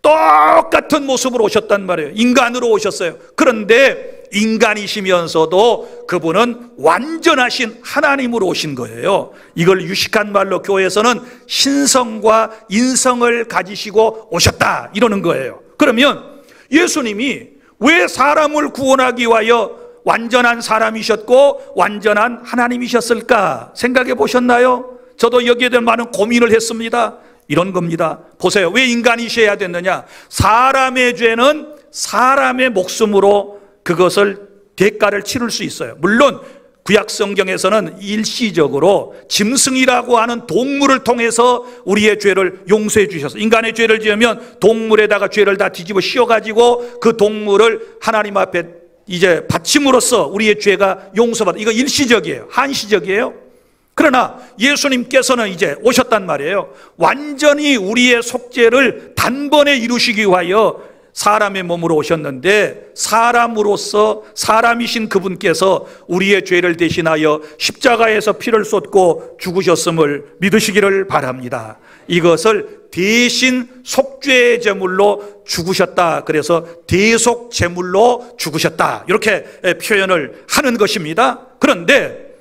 똑같은 모습으로 오셨단 말이에요. 인간으로 오셨어요. 그런데 인간이시면서도 그분은 완전하신 하나님으로 오신 거예요. 이걸 유식한 말로 교회에서는 신성과 인성을 가지시고 오셨다 이러는 거예요. 그러면 예수님이 왜 사람을 구원하기 위하여 완전한 사람이셨고 완전한 하나님이셨을까 생각해 보셨나요? 저도 여기에 대한 많은 고민을 했습니다. 이런 겁니다. 보세요. 왜 인간이셔야 됐느냐? 사람의 죄는 사람의 목숨으로 그것을 대가를 치를 수 있어요. 물론 구약 성경에서는 일시적으로 짐승이라고 하는 동물을 통해서 우리의 죄를 용서해 주셨어요. 인간의 죄를 지으면 동물에다가 죄를 다 뒤집어 씌워가지고 그 동물을 하나님 앞에 이제 바침으로써 우리의 죄가 용서받아. 이거 일시적이에요. 한시적이에요. 그러나 예수님께서는 이제 오셨단 말이에요. 완전히 우리의 속죄를 단번에 이루시기 위하여 사람의 몸으로 오셨는데, 사람으로서 사람이신 그분께서 우리의 죄를 대신하여 십자가에서 피를 쏟고 죽으셨음을 믿으시기를 바랍니다. 이것을 대신 속죄의 제물로 죽으셨다. 그래서 대속 제물로 죽으셨다. 이렇게 표현을 하는 것입니다. 그런데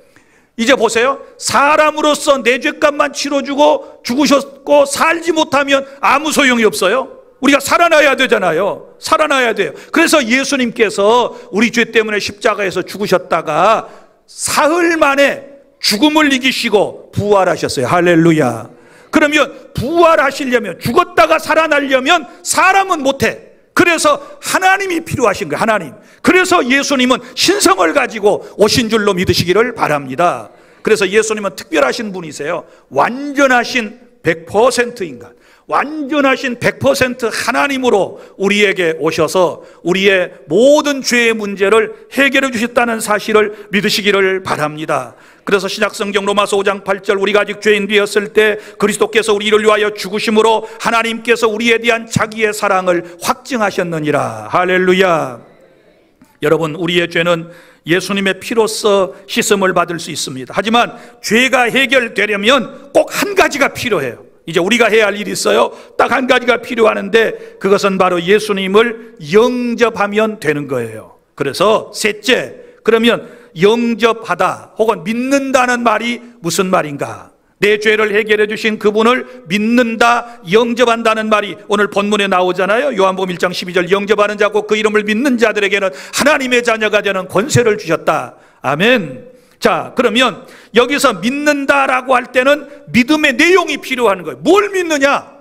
이제 보세요. 사람으로서 내 죄값만 치러주고 죽으셨고 살지 못하면 아무 소용이 없어요. 우리가 살아나야 되잖아요. 살아나야 돼요. 그래서 예수님께서 우리 죄 때문에 십자가에서 죽으셨다가 사흘 만에 죽음을 이기시고 부활하셨어요. 할렐루야. 그러면 부활하시려면, 죽었다가 살아나려면 사람은 못해. 그래서 하나님이 필요하신 거예요. 하나님. 그래서 예수님은 신성을 가지고 오신 줄로 믿으시기를 바랍니다. 그래서 예수님은 특별하신 분이세요. 완전하신 100% 인간, 완전하신 100% 하나님으로 우리에게 오셔서 우리의 모든 죄의 문제를 해결해 주셨다는 사실을 믿으시기를 바랍니다. 그래서 신약성경 로마서 5장 8절, 우리가 아직 죄인 되었을 때 그리스도께서 우리를 위하여 죽으심으로 하나님께서 우리에 대한 자기의 사랑을 확증하셨느니라. 할렐루야. 여러분, 우리의 죄는 예수님의 피로써 씻음을 받을 수 있습니다. 하지만 죄가 해결되려면 꼭 한 가지가 필요해요. 이제 우리가 해야 할 일이 있어요. 딱 한 가지가 필요하는데 그것은 바로 예수님을 영접하면 되는 거예요. 그래서 셋째, 그러면 영접하다 혹은 믿는다는 말이 무슨 말인가? 내 죄를 해결해 주신 그분을 믿는다, 영접한다는 말이 오늘 본문에 나오잖아요. 요한복음 1장 12절, 영접하는 자고 그 이름을 믿는 자들에게는 하나님의 자녀가 되는 권세를 주셨다. 아멘. 자, 그러면 여기서 믿는다라고 할 때는 믿음의 내용이 필요한 거예요. 뭘 믿느냐?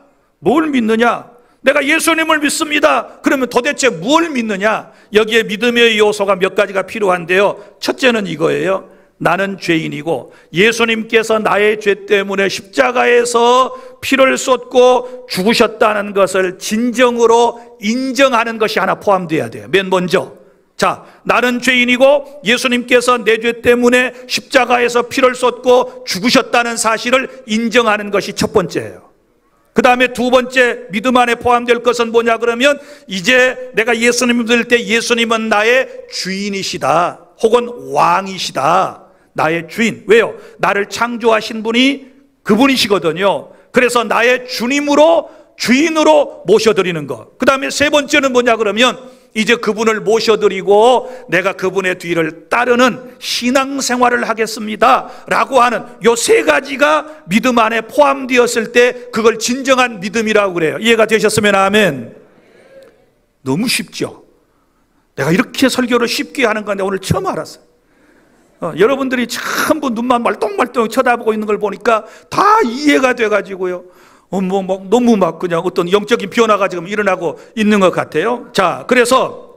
뭘 믿느냐? 내가 예수님을 믿습니다. 그러면 도대체 뭘 믿느냐? 여기에 믿음의 요소가 몇 가지가 필요한데요. 첫째는 이거예요. 나는 죄인이고 예수님께서 나의 죄 때문에 십자가에서 피를 쏟고 죽으셨다는 것을 진정으로 인정하는 것이 하나 포함되어야 돼요. 맨 먼저, 자, 나는 죄인이고 예수님께서 내 죄 때문에 십자가에서 피를 쏟고 죽으셨다는 사실을 인정하는 것이 첫 번째예요. 그 다음에 두 번째 믿음 안에 포함될 것은 뭐냐 그러면 이제 내가 예수님을 믿을 때 예수님은 나의 주인이시다 혹은 왕이시다. 나의 주인. 왜요? 나를 창조하신 분이 그분이시거든요. 그래서 나의 주인으로 모셔드리는 것. 그 다음에 세 번째는 뭐냐 그러면 이제 그분을 모셔드리고 내가 그분의 뒤를 따르는 신앙생활을 하겠습니다 라고 하는 요 세 가지가 믿음 안에 포함되었을 때 그걸 진정한 믿음이라고 그래요. 이해가 되셨으면 아멘. 너무 쉽죠? 내가 이렇게 설교를 쉽게 하는 건데 오늘 처음 알았어요. 여러분들이 전부 눈만 말똥말똥 쳐다보고 있는 걸 보니까 다 이해가 돼가지고요. 너무 막 그냥 어떤 영적인 변화가 지금 일어나고 있는 것 같아요. 자, 그래서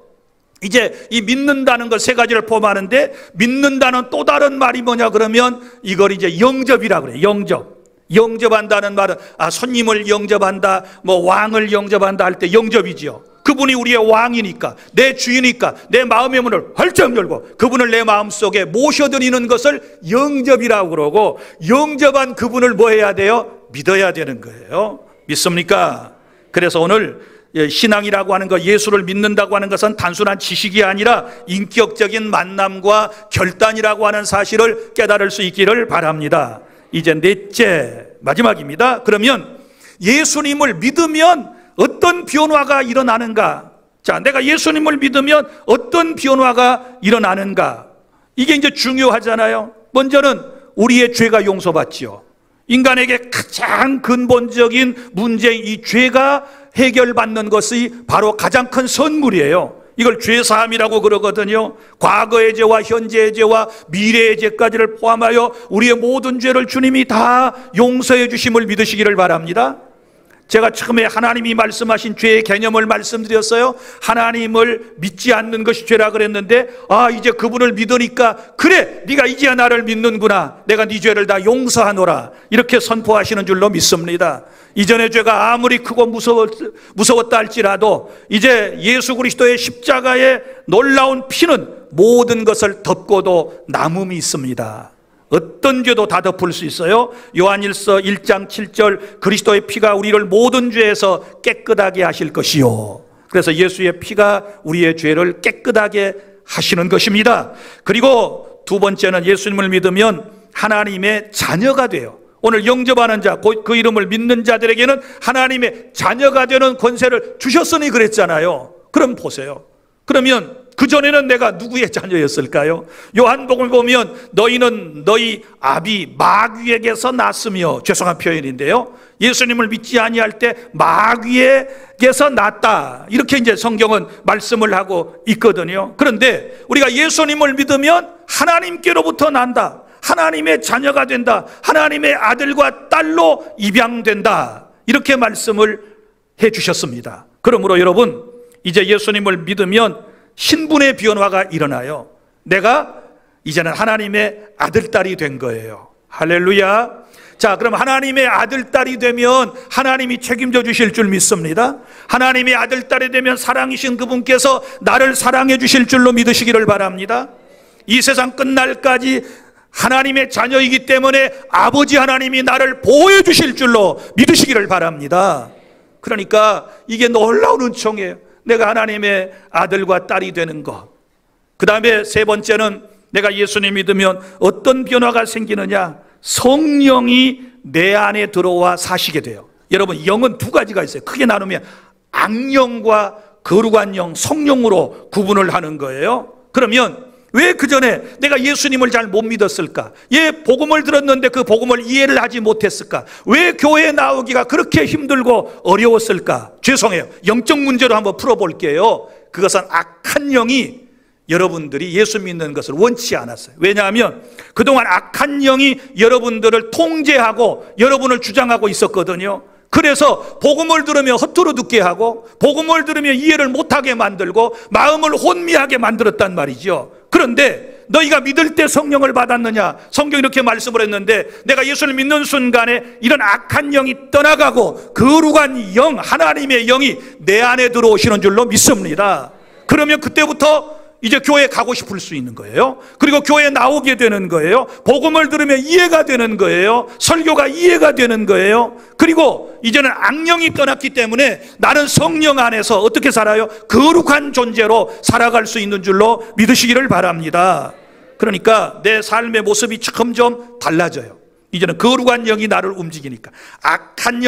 이제 이 믿는다는 걸 세 가지를 포함하는데 믿는다는 또 다른 말이 뭐냐 그러면 이걸 이제 영접이라고 그래요. 영접한다는 말은 손님을 영접한다, 뭐 왕을 영접한다 할 때 영접이지요. 그분이 우리의 왕이니까, 내 주인이니까 내 마음의 문을 활짝 열고 그분을 내 마음속에 모셔드리는 것을 영접이라고 그러고, 영접한 그분을 뭐 해야 돼요? 믿어야 되는 거예요. 믿습니까? 그래서 오늘 신앙이라고 하는 것, 예수를 믿는다고 하는 것은 단순한 지식이 아니라 인격적인 만남과 결단이라고 하는 사실을 깨달을 수 있기를 바랍니다. 이제 넷째, 마지막입니다. 그러면 예수님을 믿으면 어떤 변화가 일어나는가? 자, 내가 예수님을 믿으면 어떤 변화가 일어나는가? 이게 이제 중요하잖아요. 먼저는 우리의 죄가 용서받지요. 인간에게 가장 근본적인 문제인 이 죄가 해결받는 것이 바로 가장 큰 선물이에요. 이걸 죄사함이라고 그러거든요. 과거의 죄와 현재의 죄와 미래의 죄까지를 포함하여 우리의 모든 죄를 주님이 다 용서해 주심을 믿으시기를 바랍니다. 제가 처음에 하나님이 말씀하신 죄의 개념을 말씀드렸어요. 하나님을 믿지 않는 것이 죄라 그랬는데, 이제 그분을 믿으니까 그래, 네가 이제야 나를 믿는구나, 내가 네 죄를 다 용서하노라, 이렇게 선포하시는 줄로 믿습니다. 이전의 죄가 아무리 크고 무서웠다 할지라도 이제 예수 그리스도의 십자가의 놀라운 피는 모든 것을 덮고도 남음이 있습니다. 어떤 죄도 다 덮을 수 있어요. 요한일서 1장 7절, 그리스도의 피가 우리를 모든 죄에서 깨끗하게 하실 것이요. 그래서 예수의 피가 우리의 죄를 깨끗하게 하시는 것입니다. 그리고 두 번째는 예수님을 믿으면 하나님의 자녀가 돼요. 오늘 영접하는 자, 그 이름을 믿는 자들에게는 하나님의 자녀가 되는 권세를 주셨으니 그랬잖아요. 그럼 보세요. 그러면 그전에는 내가 누구의 자녀였을까요? 요한복음을 보면 너희는 너희 아비 마귀에게서 났으며, 죄송한 표현인데요, 예수님을 믿지 아니할 때 마귀에게서 났다, 이렇게 이제 성경은 말씀을 하고 있거든요. 그런데 우리가 예수님을 믿으면 하나님께로부터 난다, 하나님의 자녀가 된다, 하나님의 아들과 딸로 입양된다, 이렇게 말씀을 해 주셨습니다. 그러므로 여러분, 이제 예수님을 믿으면 신분의 변화가 일어나요. 내가 이제는 하나님의 아들딸이 된 거예요. 할렐루야. 자, 그럼 하나님의 아들딸이 되면 하나님이 책임져 주실 줄 믿습니다. 하나님의 아들딸이 되면 사랑이신 그분께서 나를 사랑해 주실 줄로 믿으시기를 바랍니다. 이 세상 끝날까지 하나님의 자녀이기 때문에 아버지 하나님이 나를 보호해 주실 줄로 믿으시기를 바랍니다. 그러니까 이게 놀라운 은총이에요. 내가 하나님의 아들과 딸이 되는 것. 그 다음에 세 번째는 내가 예수님 믿으면 어떤 변화가 생기느냐? 성령이 내 안에 들어와 사시게 돼요. 여러분, 영은 두 가지가 있어요. 크게 나누면 악령과 거룩한 영, 성령으로 구분을 하는 거예요. 그러면 왜 그전에 내가 예수님을 잘 못 믿었을까? 복음을 들었는데 그 복음을 이해를 하지 못했을까? 왜 교회에 나오기가 그렇게 힘들고 어려웠을까? 죄송해요. 영적 문제로 한번 풀어볼게요. 그것은 악한 영이 여러분들이 예수 믿는 것을 원치 않았어요. 왜냐하면 그동안 악한 영이 여러분들을 통제하고 여러분을 주장하고 있었거든요. 그래서 복음을 들으면 허투루 듣게 하고 복음을 들으면 이해를 못하게 만들고 마음을 혼미하게 만들었단 말이죠. 그런데 너희가 믿을 때 성령을 받았느냐? 성경이 이렇게 말씀을 했는데 내가 예수를 믿는 순간에 이런 악한 영이 떠나가고 거룩한 영, 하나님의 영이 내 안에 들어오시는 줄로 믿습니다. 그러면 그때부터 이제 교회에 가고 싶을 수 있는 거예요. 그리고 교회에 나오게 되는 거예요. 복음을 들으면 이해가 되는 거예요. 설교가 이해가 되는 거예요. 그리고 이제는 악령이 떠났기 때문에 나는 성령 안에서 어떻게 살아요? 거룩한 존재로 살아갈 수 있는 줄로 믿으시기를 바랍니다. 그러니까 내 삶의 모습이 점점 달라져요. 이제는 거룩한 영이 나를 움직이니까. 악한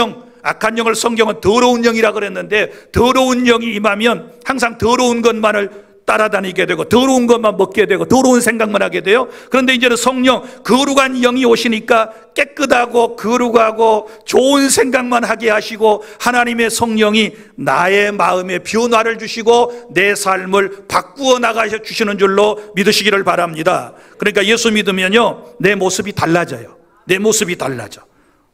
영을 성경은 더러운 영이라 그랬는데 더러운 영이 임하면 항상 더러운 것만을 따라다니게 되고 더러운 것만 먹게 되고 더러운 생각만 하게 돼요. 그런데 이제는 성령, 거룩한 영이 오시니까 깨끗하고 거룩하고 좋은 생각만 하게 하시고 하나님의 성령이 나의 마음에 변화를 주시고 내 삶을 바꾸어 나가셔 주시는 줄로 믿으시기를 바랍니다. 그러니까 예수 믿으면요, 내 모습이 달라져요. 내 모습이 달라져.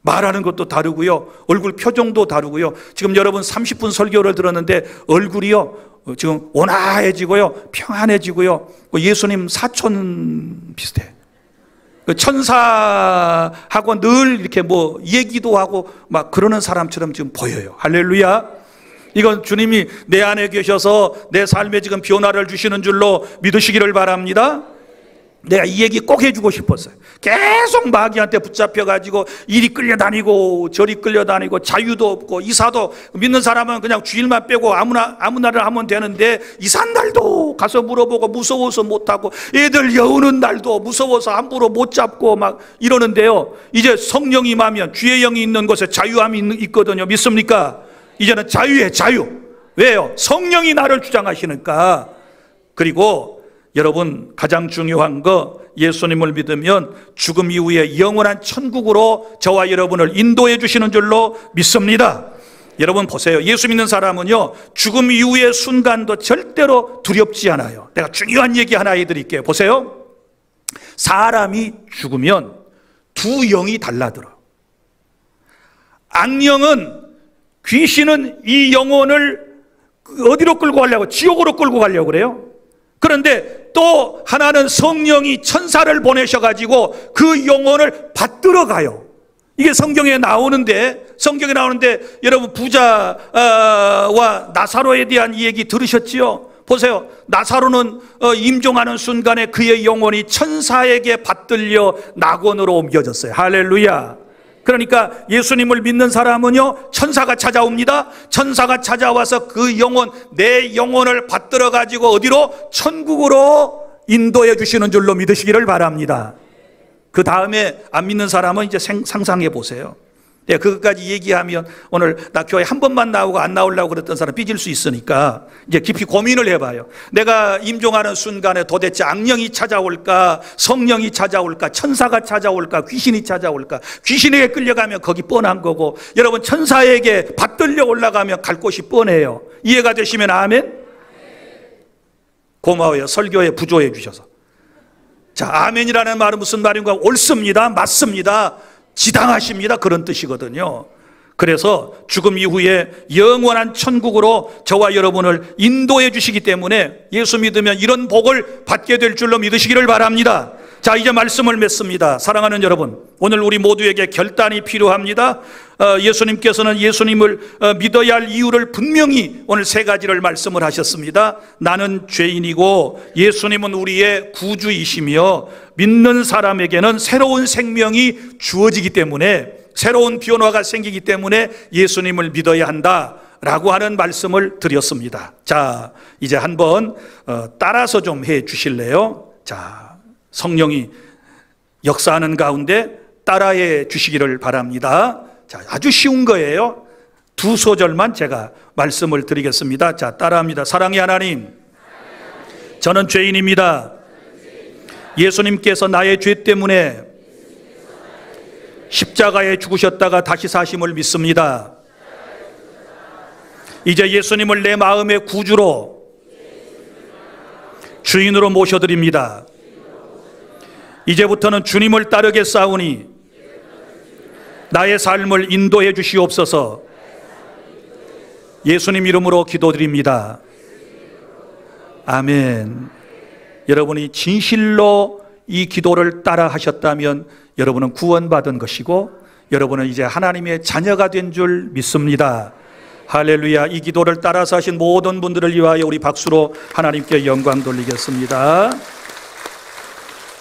말하는 것도 다르고요, 얼굴 표정도 다르고요. 지금 여러분 30분 설교를 들었는데 얼굴이요 지금 온화해지고요, 평안해지고요. 예수님 사촌 비슷해. 천사하고 늘 이렇게 뭐 얘기도 하고 막 그러는 사람처럼 지금 보여요. 할렐루야. 이건 주님이 내 안에 계셔서 내 삶에 지금 변화를 주시는 줄로 믿으시기를 바랍니다. 내가 이 얘기 꼭 해주고 싶었어요. 계속 마귀한테 붙잡혀가지고 이리 끌려다니고 저리 끌려다니고 자유도 없고 이사도 믿는 사람은 그냥 주일만 빼고 아무나를 하면 되는데 이산 날도 가서 물어보고 무서워서 못하고 애들 여우는 날도 무서워서 함부로 못 잡고 막 이러는데요. 이제 성령이 임하면 주의 영이 있는 곳에 자유함이 있거든요. 믿습니까? 이제는 자유해, 자유. 왜요? 성령이 나를 주장하시니까. 그리고 여러분, 가장 중요한 거, 예수님을 믿으면 죽음 이후에 영원한 천국으로 저와 여러분을 인도해 주시는 줄로 믿습니다. 여러분 보세요. 예수 믿는 사람은요, 죽음 이후의 순간도 절대로 두렵지 않아요. 내가 중요한 얘기 하나 해드릴게요. 보세요. 사람이 죽으면 두 영이 달라들어. 악령은, 귀신은 이 영혼을 어디로 끌고 가려고? 지옥으로 끌고 가려고 그래요. 그런데 또 하나는 성령이 천사를 보내셔가지고 그 영혼을 받들어 가요. 이게 성경에 나오는데 여러분 부자와 나사로에 대한 이 얘기 들으셨지요? 보세요. 나사로는 임종하는 순간에 그의 영혼이 천사에게 받들려 낙원으로 옮겨졌어요. 할렐루야. 그러니까 예수님을 믿는 사람은요, 천사가 찾아옵니다. 천사가 찾아와서 그 영혼, 내 영혼을 받들어 가지고 어디로? 천국으로 인도해 주시는 줄로 믿으시기를 바랍니다. 그 다음에 안 믿는 사람은 이제 상상해 보세요. 네, 그것까지 얘기하면 오늘 나 교회 한 번만 나오고 안 나오려고 그랬던 사람 삐질 수 있으니까 이제 깊이 고민을 해봐요. 내가 임종하는 순간에 도대체 악령이 찾아올까, 성령이 찾아올까, 천사가 찾아올까, 귀신이 찾아올까. 귀신에게 끌려가면 거기 뻔한 거고, 여러분 천사에게 받들려 올라가면 갈 곳이 뻔해요. 이해가 되시면 아멘? 고마워요. 설교에 부조해 주셔서. 자, 아멘이라는 말은 무슨 말인가? 옳습니다. 맞습니다. 지당하십니다. 그런 뜻이거든요. 그래서 죽음 이후에 영원한 천국으로 저와 여러분을 인도해 주시기 때문에 예수 믿으면 이런 복을 받게 될 줄로 믿으시기를 바랍니다. 자, 이제 말씀을 맺습니다. 사랑하는 여러분, 오늘 우리 모두에게 결단이 필요합니다. 예수님께서는 예수님을 믿어야 할 이유를 분명히 오늘 세 가지를 말씀을 하셨습니다. 나는 죄인이고 예수님은 우리의 구주이시며 믿는 사람에게는 새로운 생명이 주어지기 때문에, 새로운 변화가 생기기 때문에 예수님을 믿어야 한다 라고 하는 말씀을 드렸습니다. 자, 이제 한번 따라서 좀 해 주실래요? 자, 성령이 역사하는 가운데 따라해 주시기를 바랍니다. 자, 아주 쉬운 거예요. 두 소절만 제가 말씀을 드리겠습니다. 자, 따라합니다. 사랑의 하나님, 저는 죄인입니다. 예수님께서 나의 죄 때문에 십자가에 죽으셨다가 다시 사심을 믿습니다. 이제 예수님을 내 마음의 구주로 주인으로 모셔드립니다. 이제부터는 주님을 따르겠사오니 나의 삶을 인도해 주시옵소서. 예수님 이름으로 기도드립니다. 아멘. 여러분이 진실로 이 기도를 따라 하셨다면 여러분은 구원받은 것이고 여러분은 이제 하나님의 자녀가 된 줄 믿습니다. 할렐루야. 이 기도를 따라서 하신 모든 분들을 위하여 우리 박수로 하나님께 영광 돌리겠습니다.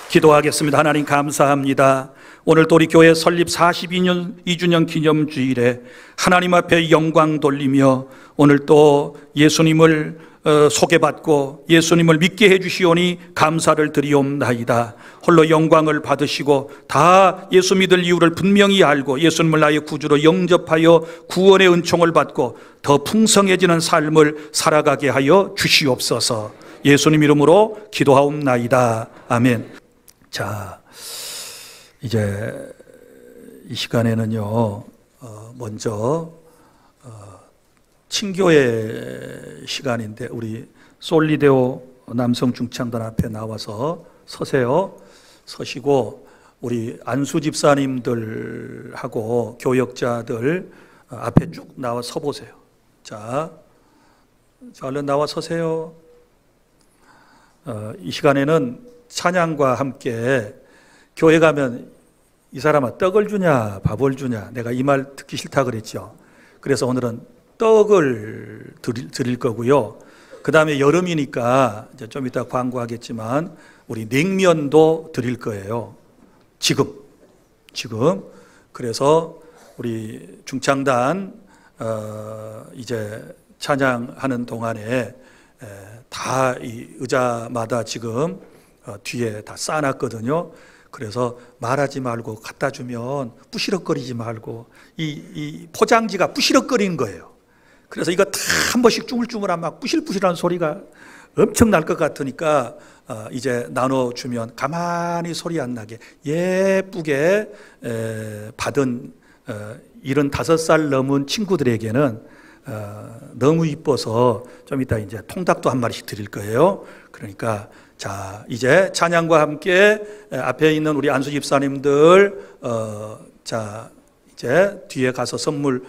기도하겠습니다. 하나님 감사합니다. 오늘 또 우리 교회 설립 42주년 기념주일에 하나님 앞에 영광 돌리며 오늘 또 예수님을 소개받고 예수님을 믿게 해주시오니 감사를 드리옵나이다. 홀로 영광을 받으시고 다 예수 믿을 이유를 분명히 알고 예수님을 나의 구주로 영접하여 구원의 은총을 받고 더 풍성해지는 삶을 살아가게 하여 주시옵소서. 예수님 이름으로 기도하옵나이다. 아멘. 자, 이제 이 시간에는요, 먼저 친교회 시간인데 우리 솔리데오 남성 중창단 앞에 나와서 서세요. 서시고 우리 안수 집사님들하고 교역자들 앞에 쭉 나와 서 보세요. 자, 얼른 나와 서세요. 이 시간에는 찬양과 함께 교회 가면 이 사람아 떡을 주냐 밥을 주냐, 내가 이 말 듣기 싫다 그랬죠. 그래서 오늘은 떡을 드릴 거고요. 그 다음에 여름이니까 이제 좀 이따 광고하겠지만 우리 냉면도 드릴 거예요. 지금. 그래서 우리 중창단 이제 찬양하는 동안에 다 이 의자마다 지금 뒤에 다 쌓아놨거든요. 그래서 말하지 말고 갖다 주면 부시럭거리지 말고 이 포장지가 부시럭거리는 거예요. 그래서 이거 다 한 번씩 쭈물쭈물한 막 부실부실한 소리가 엄청 날 것 같으니까 이제 나눠주면 가만히 소리 안 나게 예쁘게 받은 75살 넘은 친구들에게는 너무 이뻐서 좀 이따 이제 통닭도 한 마리씩 드릴 거예요. 그러니까 자, 이제 찬양과 함께 앞에 있는 우리 안수 집사님들 자, 이제 뒤에 가서 선물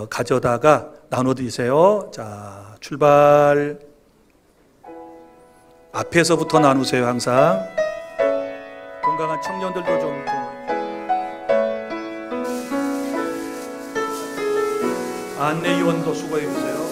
가져다가 나눠드리세요. 자, 출발. 앞에서부터 나누세요. 항상 건강한 청년들도 좀 안내위원도 수고해 주세요.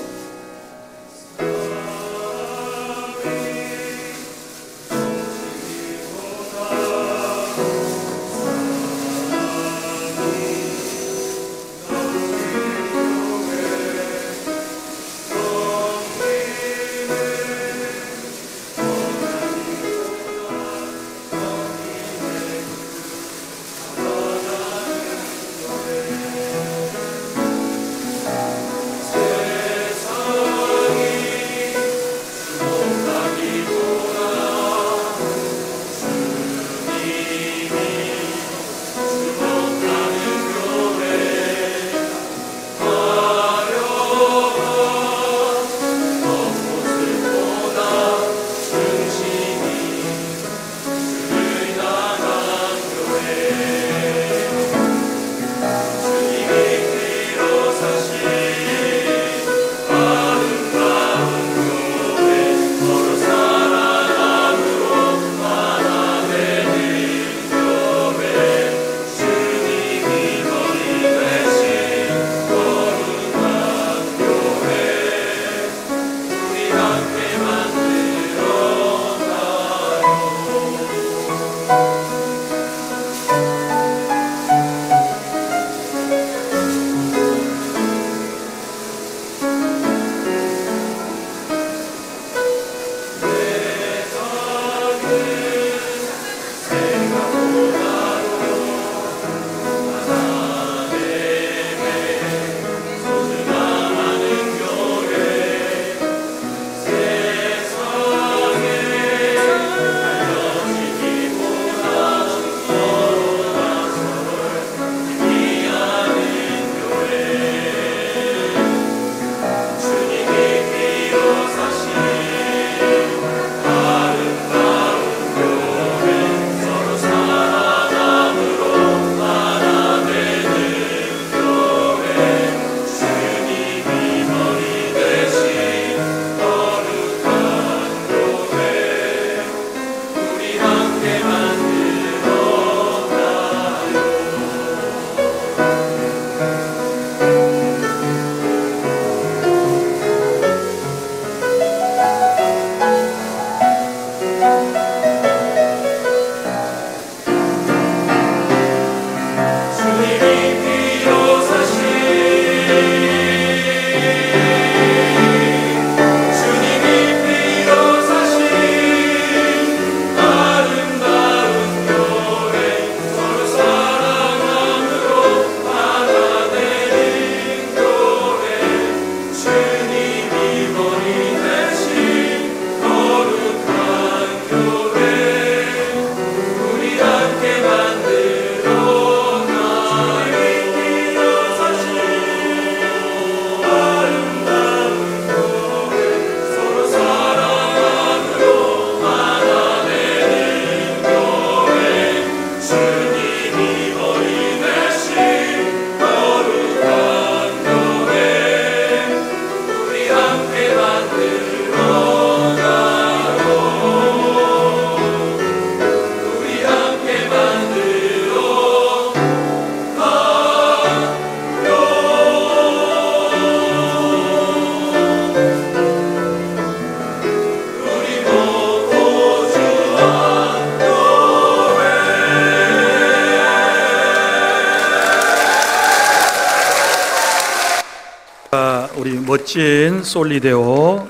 멋진 솔리데오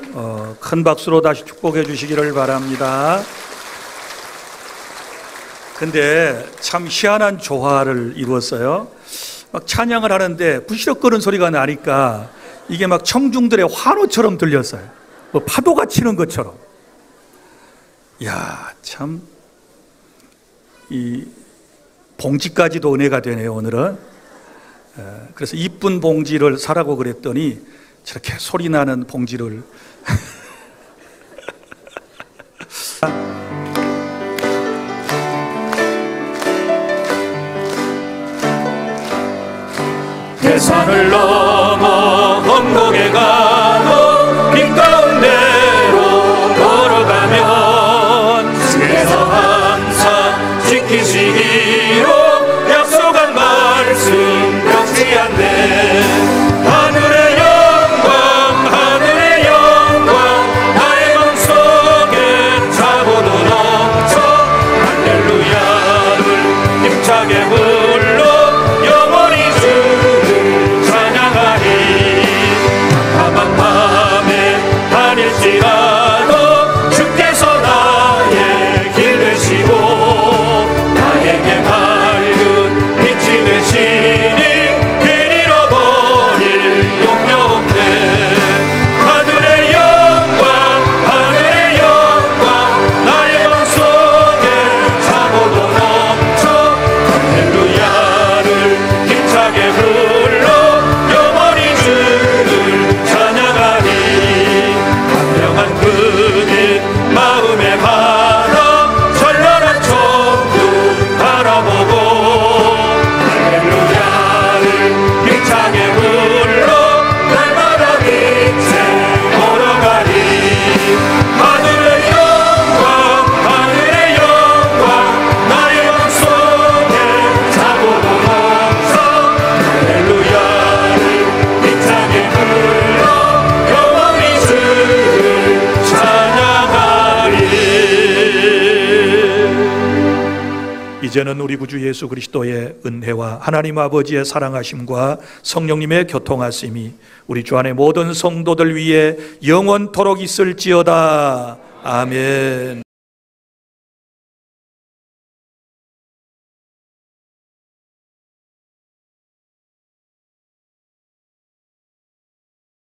큰 박수로 다시 축복해 주시기를 바랍니다. 근데 참 희한한 조화를 이루었어요. 막 찬양을 하는데 부시럭거리는 소리가 나니까 이게 막 청중들의 환호처럼 들렸어요. 뭐 파도가 치는 것처럼. 야, 참 이 봉지까지도 은혜가 되네요, 오늘은. 그래서 이쁜 봉지를 사라고 그랬더니 저렇게 소리 나는 봉지를 대산을 넘어 험곡에 가도 빛 가운데로 걸어가면 주께서 항상 지키시기로 약속한 말씀 변치 않네. 하늘의 영광 나의 맘속에 차고도 넘쳐 할렐루야를 힘차게 불러 영원히 주를 찬양하리. 깜깜한 밤에 다닐지라도 주께서 나의 길 되시고 나에게 밝은 빛이 되시니 길 잃어버릴 용려 없네. 하늘의 영광 나의 맘속에 차고도 넘쳐 할렐루야를 힘차게 불러 영원히 주를 찬양하리. 광명한 그빛 마음에 받아 찬란한 천국 바라보고 할렐루야를 힘차게 불러 날마다 빛에 걸어가리. 하늘의 영광 나의 맘속에 차고도 넘쳐 할렐루야를 힘차게 불러 영원히 주를 찬양하리. 이제는 우리 구주 예수 그리스도의 은혜와 하나님 아버지의 사랑하심과 성령님의 교통하심이 우리 주 안의 모든 성도들 위해 영원토록 있을지어다. 아멘.